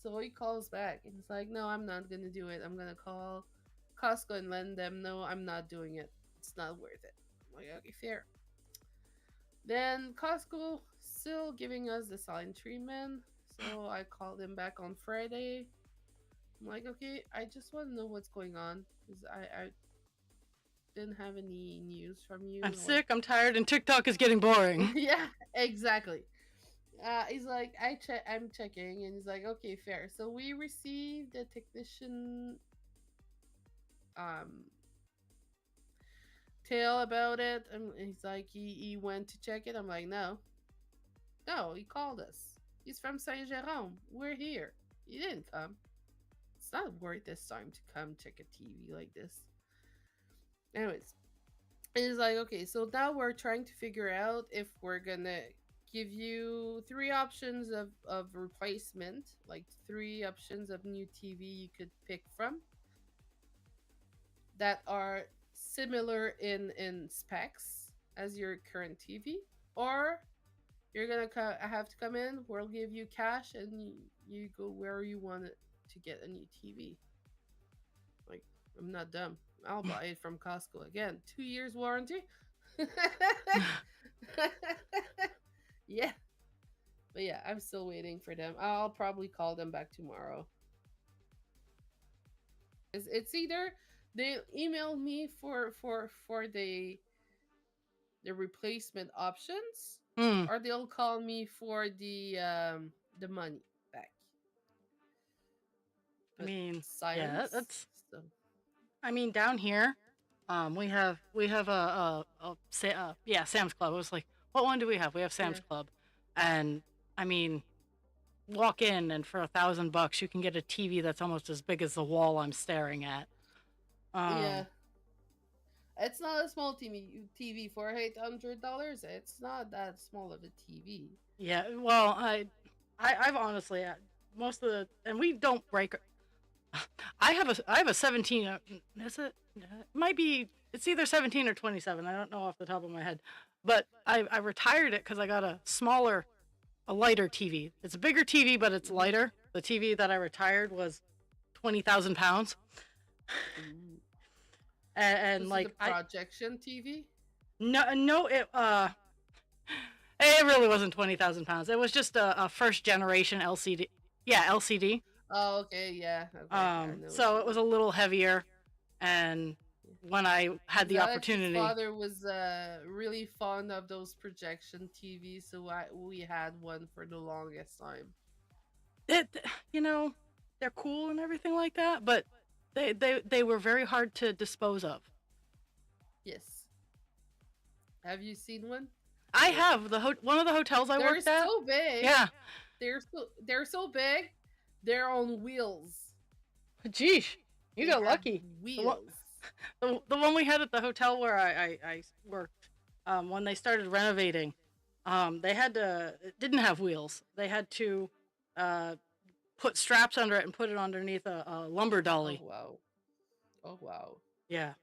[SPEAKER 2] So he calls back and he's like, no, I'm not gonna do it. I'm gonna call Costco and let them know I'm not doing it. It's not worth it. I'm like, okay, fair. Then Costco still giving us the silent treatment. So I called him back on Friday. I'm like, okay, I just want to know what's going on because I didn't have any news from you.
[SPEAKER 1] I'm sick, I'm tired, and TikTok is getting boring.
[SPEAKER 2] Yeah, exactly. He's like, I'm checking, and he's like, okay, fair. So we received a technician um tale about it, and he's like, he went to check it. I'm like, no, he called us. He's from Saint Jérôme. We're here. He didn't come. It's not worth this time to come check a TV like this. Anyways, and he's like, okay, so now we're trying to figure out if we're gonna give you three options of replacement, like three options of new TV you could pick from that are similar in specs as your current TV, or you're gonna have to come in. We'll give you cash and you go where you want it to get a new TV. Like, I'm not dumb. I'll buy it from Costco again. 2 years warranty. Yeah. But yeah, I'm still waiting for them. I'll probably call them back tomorrow. It's either they email me for the replacement options,
[SPEAKER 1] Hmm.
[SPEAKER 2] or they'll call me for the money back.
[SPEAKER 1] I
[SPEAKER 2] But
[SPEAKER 1] mean, yeah,
[SPEAKER 2] silence.
[SPEAKER 1] that's.
[SPEAKER 2] So
[SPEAKER 1] I mean, down here, we have yeah, Sam's Club. I was like, what one do we have? We have Sam's
[SPEAKER 2] yeah,
[SPEAKER 1] Club, and I mean, walk in and for $1,000 you can get a TV that's almost as big as the wall I'm staring at.
[SPEAKER 2] yeah.
[SPEAKER 1] Um,
[SPEAKER 2] It's not a small TV for $800. It's not that small of a TV.
[SPEAKER 1] yeah. Well, I've honestly most of the and we don't break. I have a 17. Is it? It might be. It's either 17 or 27. I don't know off the top of my head, but I retired it because I got a lighter TV. It's a bigger TV, but it's
[SPEAKER 2] Mhm.
[SPEAKER 1] lighter. The TV that I retired was 20,000 pounds,
[SPEAKER 2] Mm.
[SPEAKER 1] and
[SPEAKER 2] Was it a
[SPEAKER 1] like I
[SPEAKER 2] projection TV?
[SPEAKER 1] no it really wasn't 20,000 pounds. It was just a first generation LCD. Yeah, LCD.
[SPEAKER 2] Oh, okay, yeah, okay, I know what
[SPEAKER 1] So
[SPEAKER 2] you
[SPEAKER 1] it was
[SPEAKER 2] mean.
[SPEAKER 1] a little heavier, and when I had
[SPEAKER 2] Is
[SPEAKER 1] the
[SPEAKER 2] that like your
[SPEAKER 1] opportunity,
[SPEAKER 2] father was really fond of those projection TVs, so we had one for the longest time.
[SPEAKER 1] it you know they're cool and everything like that, but they were very hard to dispose of.
[SPEAKER 2] Yes. Have you seen one?
[SPEAKER 1] I
[SPEAKER 2] Like,
[SPEAKER 1] have one of the hotels I
[SPEAKER 2] they're
[SPEAKER 1] worked at.
[SPEAKER 2] so big.
[SPEAKER 1] Yeah,
[SPEAKER 2] They're so big. They're on wheels.
[SPEAKER 1] geesh, you
[SPEAKER 2] They
[SPEAKER 1] got
[SPEAKER 2] have
[SPEAKER 1] lucky. The one,
[SPEAKER 2] wheels.
[SPEAKER 1] the one we had at the hotel where I worked, when they started renovating, they had to it didn't have wheels. They had to uh, put straps under it and put it underneath a lumber
[SPEAKER 2] Oh
[SPEAKER 1] dolly.
[SPEAKER 2] wow. Oh wow.
[SPEAKER 1] Yeah,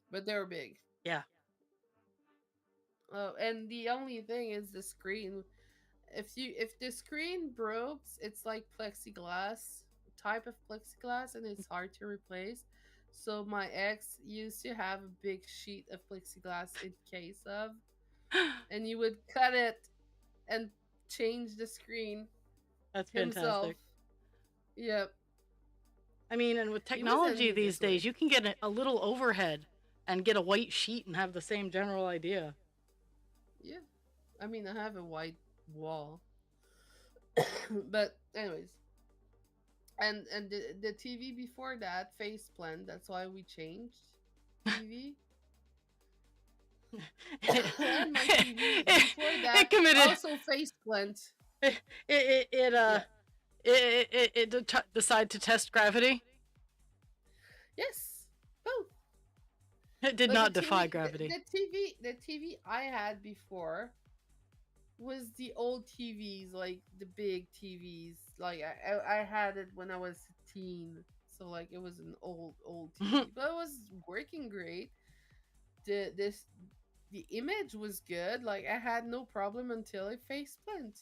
[SPEAKER 2] But they're big.
[SPEAKER 1] yeah.
[SPEAKER 2] Oh, and the only thing is the screen. If the screen breaks, it's like plexiglass, type of plexiglass, and it's hard to replace. So my ex used to have a big sheet of plexiglass in case of, and he would cut it and change the screen
[SPEAKER 1] That's
[SPEAKER 2] himself.
[SPEAKER 1] fantastic.
[SPEAKER 2] Yep.
[SPEAKER 1] I mean, and with
[SPEAKER 2] He was
[SPEAKER 1] technology
[SPEAKER 2] envy
[SPEAKER 1] these
[SPEAKER 2] this
[SPEAKER 1] days,
[SPEAKER 2] way.
[SPEAKER 1] you can get a little overhead and get a white sheet and have the same general idea.
[SPEAKER 2] Yeah. I mean, I have a white wall. But anyways, and the TV before that face plant. That's why we changed TV. And my TV before that
[SPEAKER 1] It committed.
[SPEAKER 2] also face plant.
[SPEAKER 1] It
[SPEAKER 2] Yeah.
[SPEAKER 1] it decided to test gravity.
[SPEAKER 2] Yes. Both.
[SPEAKER 1] It did
[SPEAKER 2] But
[SPEAKER 1] not defy gravity.
[SPEAKER 2] the TV I had before was the old TVs, like the big TVs. Like I had it when I was a teen, so like it was an old TV, but it was working great. This the image was good. Like I had no problem until it face splint.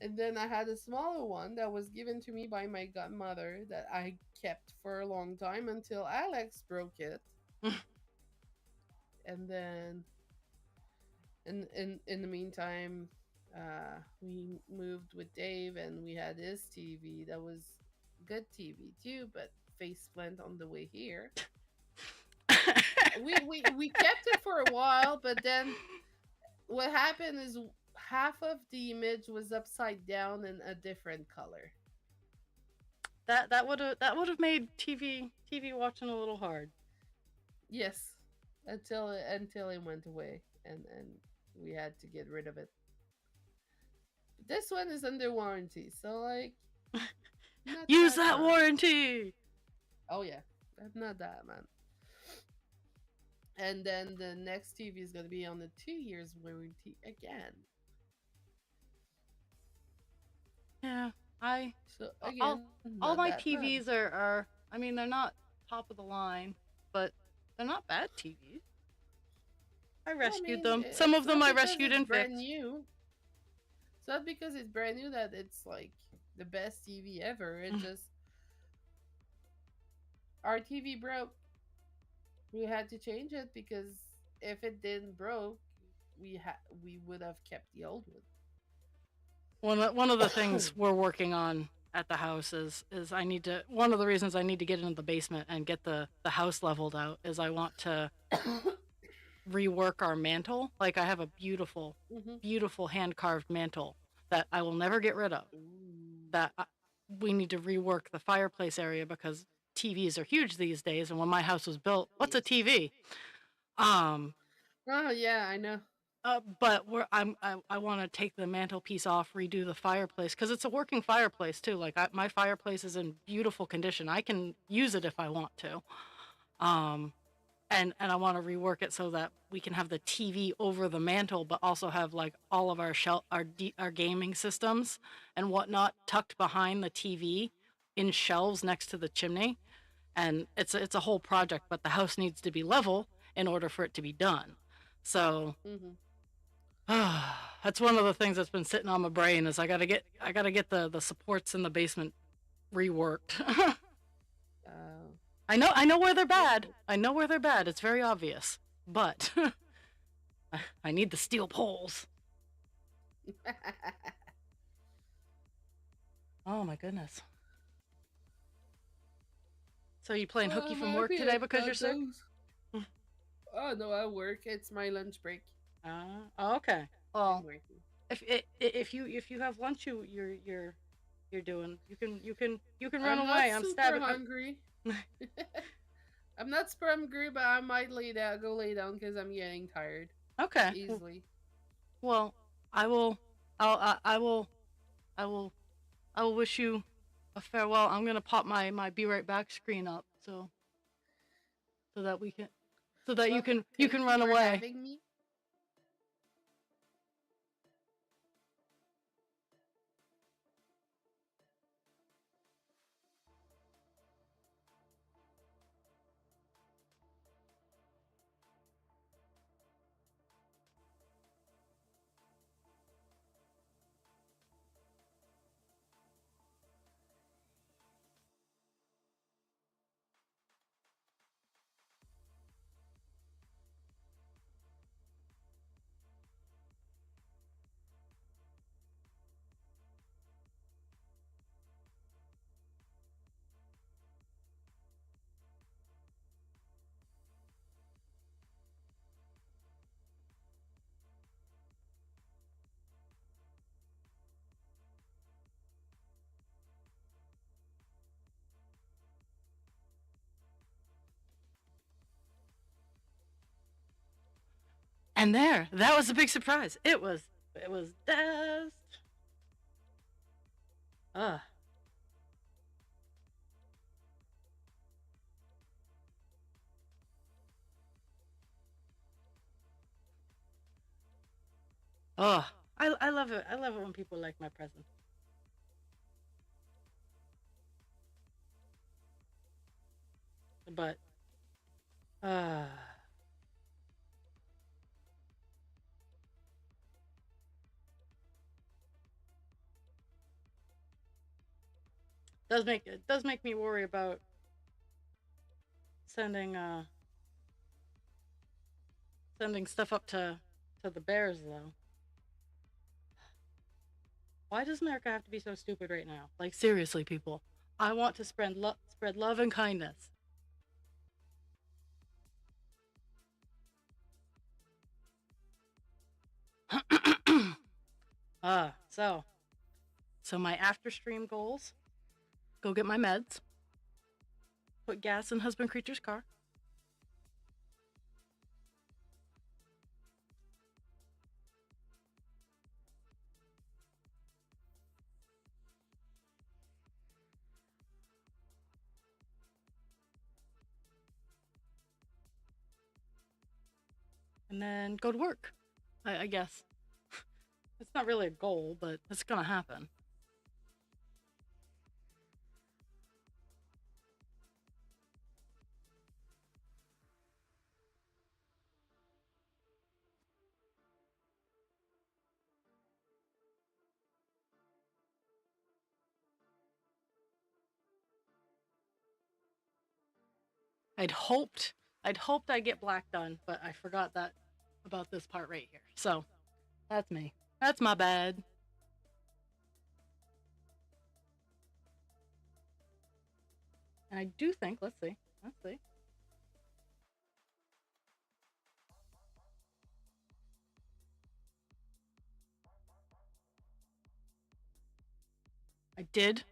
[SPEAKER 2] And then I had a smaller one that was given to me by my godmother that I kept for a long time until Alex broke it. And then in the meantime, we moved with Dave and we had his TV that was good TV too, but face plant on the way here. We kept it for a while, but then what happened is half of the image was upside down in a different color.
[SPEAKER 1] That would have made TV watching a little hard.
[SPEAKER 2] Yes, until it went away, and we had to get rid of it. This one is under warranty, so like not
[SPEAKER 1] Use
[SPEAKER 2] that
[SPEAKER 1] that
[SPEAKER 2] bad.
[SPEAKER 1] warranty.
[SPEAKER 2] Oh yeah, I'm not that man. And then the next TV is gonna be on the 2 years warranty again.
[SPEAKER 1] Yeah, I
[SPEAKER 2] So
[SPEAKER 1] all
[SPEAKER 2] again,
[SPEAKER 1] all
[SPEAKER 2] not
[SPEAKER 1] my
[SPEAKER 2] that bad.
[SPEAKER 1] TVs are I mean they're not top of the line, but they're not bad TVs. I
[SPEAKER 2] Well, I
[SPEAKER 1] rescued
[SPEAKER 2] mean,
[SPEAKER 1] them. Some
[SPEAKER 2] it's
[SPEAKER 1] of them
[SPEAKER 2] not
[SPEAKER 1] I
[SPEAKER 2] because
[SPEAKER 1] rescued
[SPEAKER 2] it's
[SPEAKER 1] and
[SPEAKER 2] brand
[SPEAKER 1] fixed.
[SPEAKER 2] new. It's not because it's brand new that it's like the best TV ever. It's just our TV broke. We had to change it because if it didn't broke, we would have kept the old
[SPEAKER 1] One of the things
[SPEAKER 2] one.
[SPEAKER 1] we're working on at the house is I need to one of the reasons I need to get into the basement and get the house leveled out is I want to rework our mantle. Like I have a beautiful
[SPEAKER 2] Hmm.
[SPEAKER 1] beautiful hand carved mantle that I will never get rid of.
[SPEAKER 2] Ooh.
[SPEAKER 1] That we need to rework the fireplace area because TVs are huge these days. And when my house was built, what's a
[SPEAKER 2] Yes.
[SPEAKER 1] TV? Um,
[SPEAKER 2] Oh yeah, I know.
[SPEAKER 1] but I want to take the mantelpiece off, redo the fireplace because it's a working fireplace too. Like my fireplace is in beautiful condition. I can use it if I want to. Um, and I want to rework it so that we can have the TV over the mantle, but also have like all of our gaming systems and whatnot tucked behind the TV in shelves next to the chimney. And it's a whole project, but the house needs to be level in order for it to be done. So
[SPEAKER 2] Hmm.
[SPEAKER 1] that's one of the things that's been sitting on my brain is I gotta get the supports in the basement reworked.
[SPEAKER 2] Uh,
[SPEAKER 1] I know where they're
[SPEAKER 2] let's
[SPEAKER 1] bad.
[SPEAKER 2] hope.
[SPEAKER 1] I know where they're bad. It's very obvious. But I need the steel poles. Oh my goodness. So you playing
[SPEAKER 2] Well,
[SPEAKER 1] hooky
[SPEAKER 2] I'm
[SPEAKER 1] from work
[SPEAKER 2] happy
[SPEAKER 1] today
[SPEAKER 2] it
[SPEAKER 1] because you're
[SPEAKER 2] got
[SPEAKER 1] sick?
[SPEAKER 2] those. Oh no, I work. It's my lunch break.
[SPEAKER 1] Okay.
[SPEAKER 2] I'm
[SPEAKER 1] Well,
[SPEAKER 2] working.
[SPEAKER 1] if you have lunch you're doing, you can run
[SPEAKER 2] I'm not
[SPEAKER 1] away. I'm
[SPEAKER 2] super
[SPEAKER 1] stabbing.
[SPEAKER 2] hungry. I'm not super hungry, but I might go lay down because I'm getting tired
[SPEAKER 1] Okay.
[SPEAKER 2] easily.
[SPEAKER 1] Well, I will. I will. I will. I will wish you a farewell. I'm gonna pop my be right back screen up so that we can so that you
[SPEAKER 2] Well,
[SPEAKER 1] can
[SPEAKER 2] thank you
[SPEAKER 1] run
[SPEAKER 2] for
[SPEAKER 1] away.
[SPEAKER 2] having me.
[SPEAKER 1] And that was a big surprise. It was dust. Ugh. Oh, I love it. I love it when people like my presents. But uh does make me worry about sending sending stuff up to the bears though. Why does America have to be so stupid right now? Like seriously, people. I want to spread love and kindness. So my after stream goals: go get my meds, put gas in husband creature's car, and then go to work. I guess it's not really a goal, but it's gonna happen. I'd hoped I'd hoped I'd get black done, but I forgot that about this part right here. So that's me. That's my bad. And I do think, let's see. Let's see.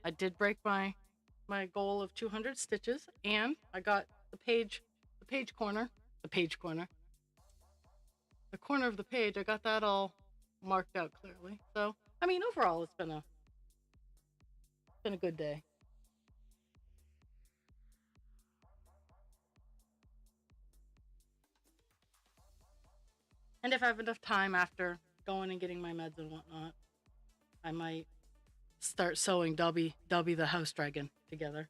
[SPEAKER 1] I did break my goal of 200 stitches, and I got the page corner, the page corner, the corner of the page. I got that all marked out clearly. So I mean, overall, it's been a good day. And if I have enough time after going and getting my meds and whatnot, I might start sewing Dubby the house dragon together.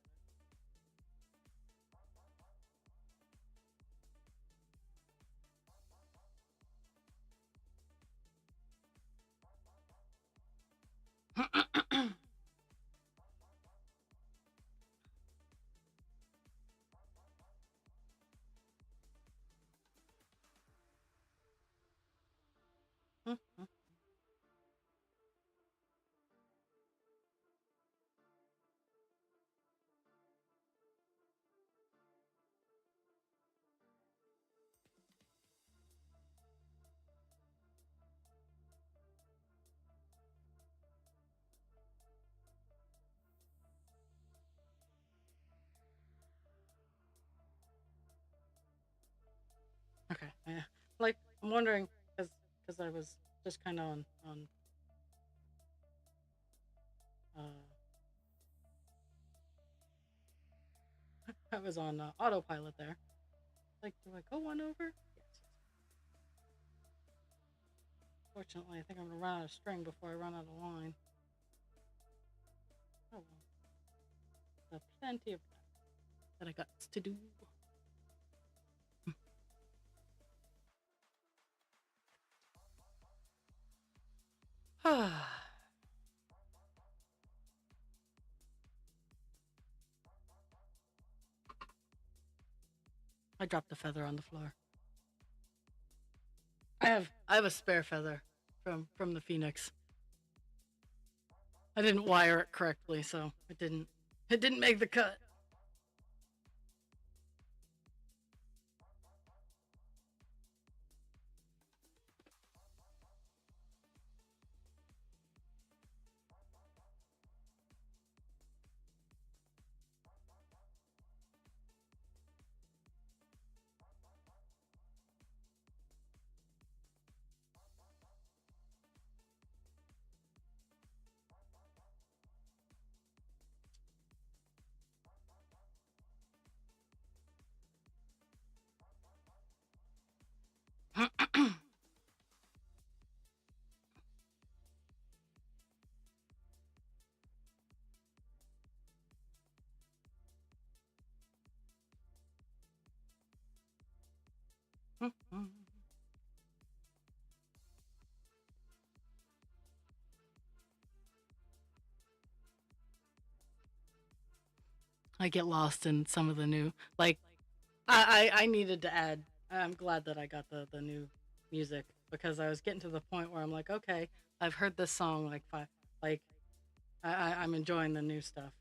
[SPEAKER 1] Okay. Yeah. Like I'm wondering because I was just kind of on uh I was on autopilot there. Like, do I go one over? Yes. Fortunately, I think I'm gonna run out of string before I run out of line. Oh well. There's plenty of that I got to do. I dropped a feather on the floor. I have a spare feather from the phoenix. I didn't wire it correctly, so it didn't make the cut. I get lost in some of the new, like, I needed to add. I'm glad that I got the new music because I was getting to the point where I'm like, okay, I've heard this song like five, like I'm enjoying the new stuff.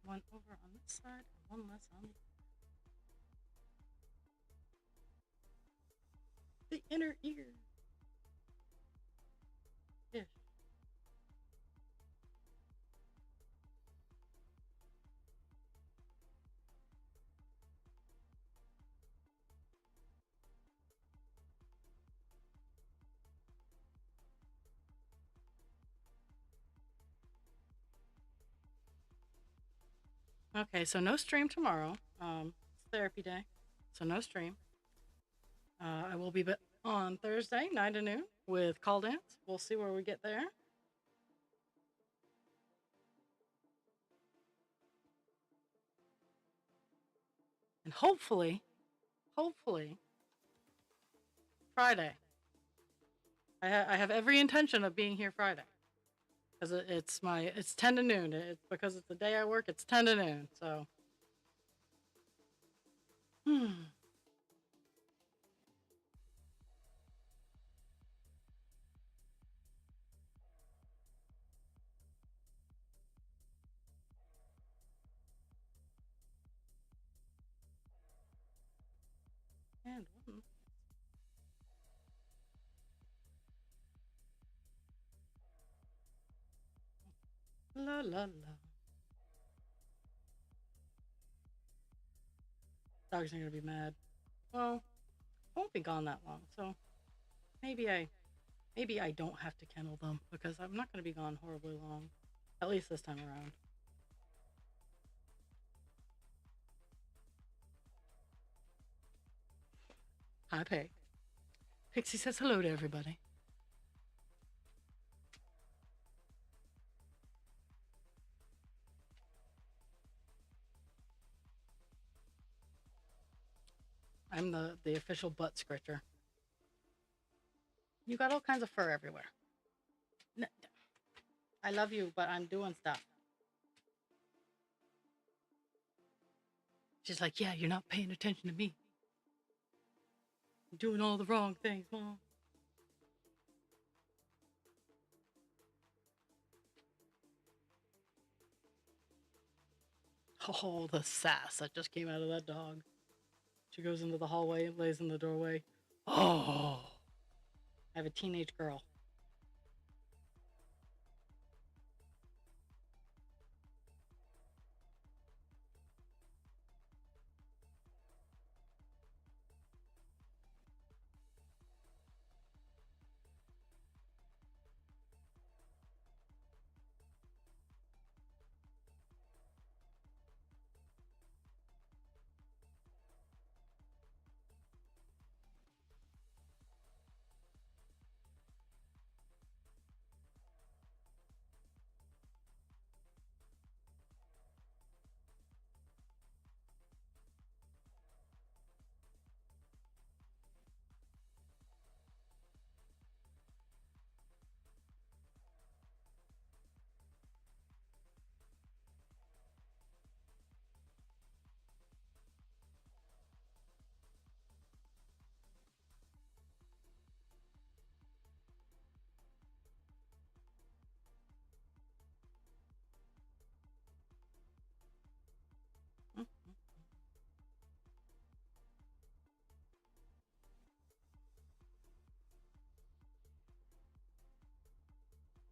[SPEAKER 1] One over on this side and one less on the inner ear. Ish. Okay, so no stream tomorrow. It's therapy day, so no stream. I will be on Thursday 9 to noon with call dance. We'll see where we get there. And hopefully, Friday. I have every intention of being here Friday because it's 10 to noon. Because it's the day I work. It's 10 to noon. So, hmm. And la la la. Dogs are gonna be mad. Well, I won't be gone that long, so maybe I don't have to kennel them because I'm not gonna be gone horribly long. At least this time around. Hi, Pig. Pixie says hello to everybody. I'm the official butt scritcher. You got all kinds of fur everywhere. I love you, but I'm doing stuff. She's like, yeah, you're not paying attention to me. I'm doing all the wrong things, Mom. Oh, the sass that just came out of that dog. She goes into the hallway and lays in the doorway. Oh, I have a teenage girl.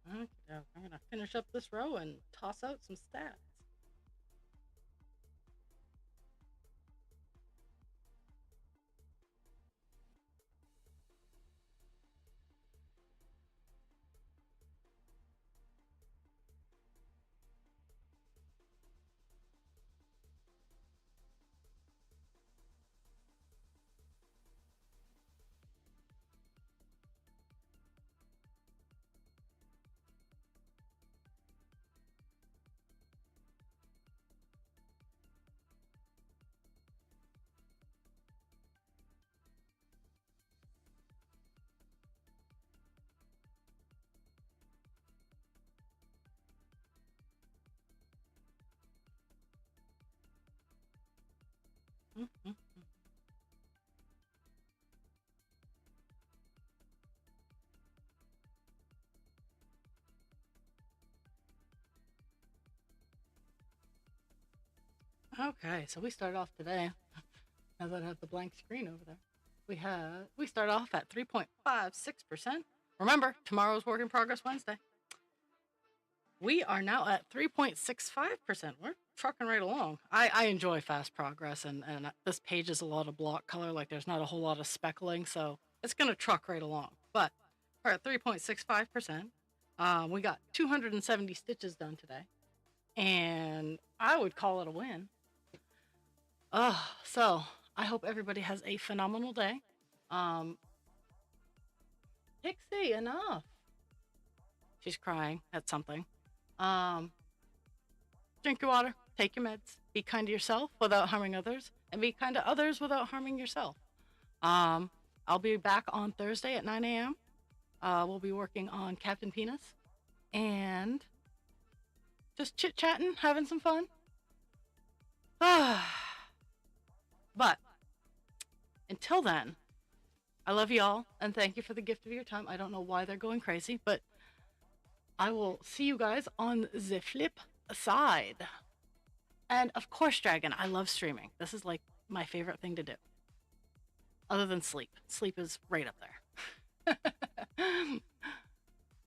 [SPEAKER 1] Okay, I'm gonna finish up this row and toss out some stats. Mm-hmm. Okay, so we start off today. Now that I have the blank screen over there, we start off at 3.56%. Remember, tomorrow's work in progress Wednesday. We are now at 3.65%. We're trucking right along. I enjoy fast progress, and this page is a lot of block color. Like there's not a whole lot of speckling, so it's going to truck right along. But we're at 3.65%. We got 270 stitches done today, and I would call it a win. So I hope everybody has a phenomenal day. Um, Pixie, enough. She's crying at something. Um, Drink your water, take your meds, be kind to yourself without harming others, and be kind to others without harming yourself. Um, I'll be back on Thursday at 9 a.m. We'll be working on Captain Penis and just chit chatting, having some fun. But until then, I love you all and thank you for the gift of your time. I don't know why they're going crazy, but I will see you guys on the flip side. And of course, Dragon, I love streaming. This is like my favorite thing to do. Other than sleep. Sleep is right up there.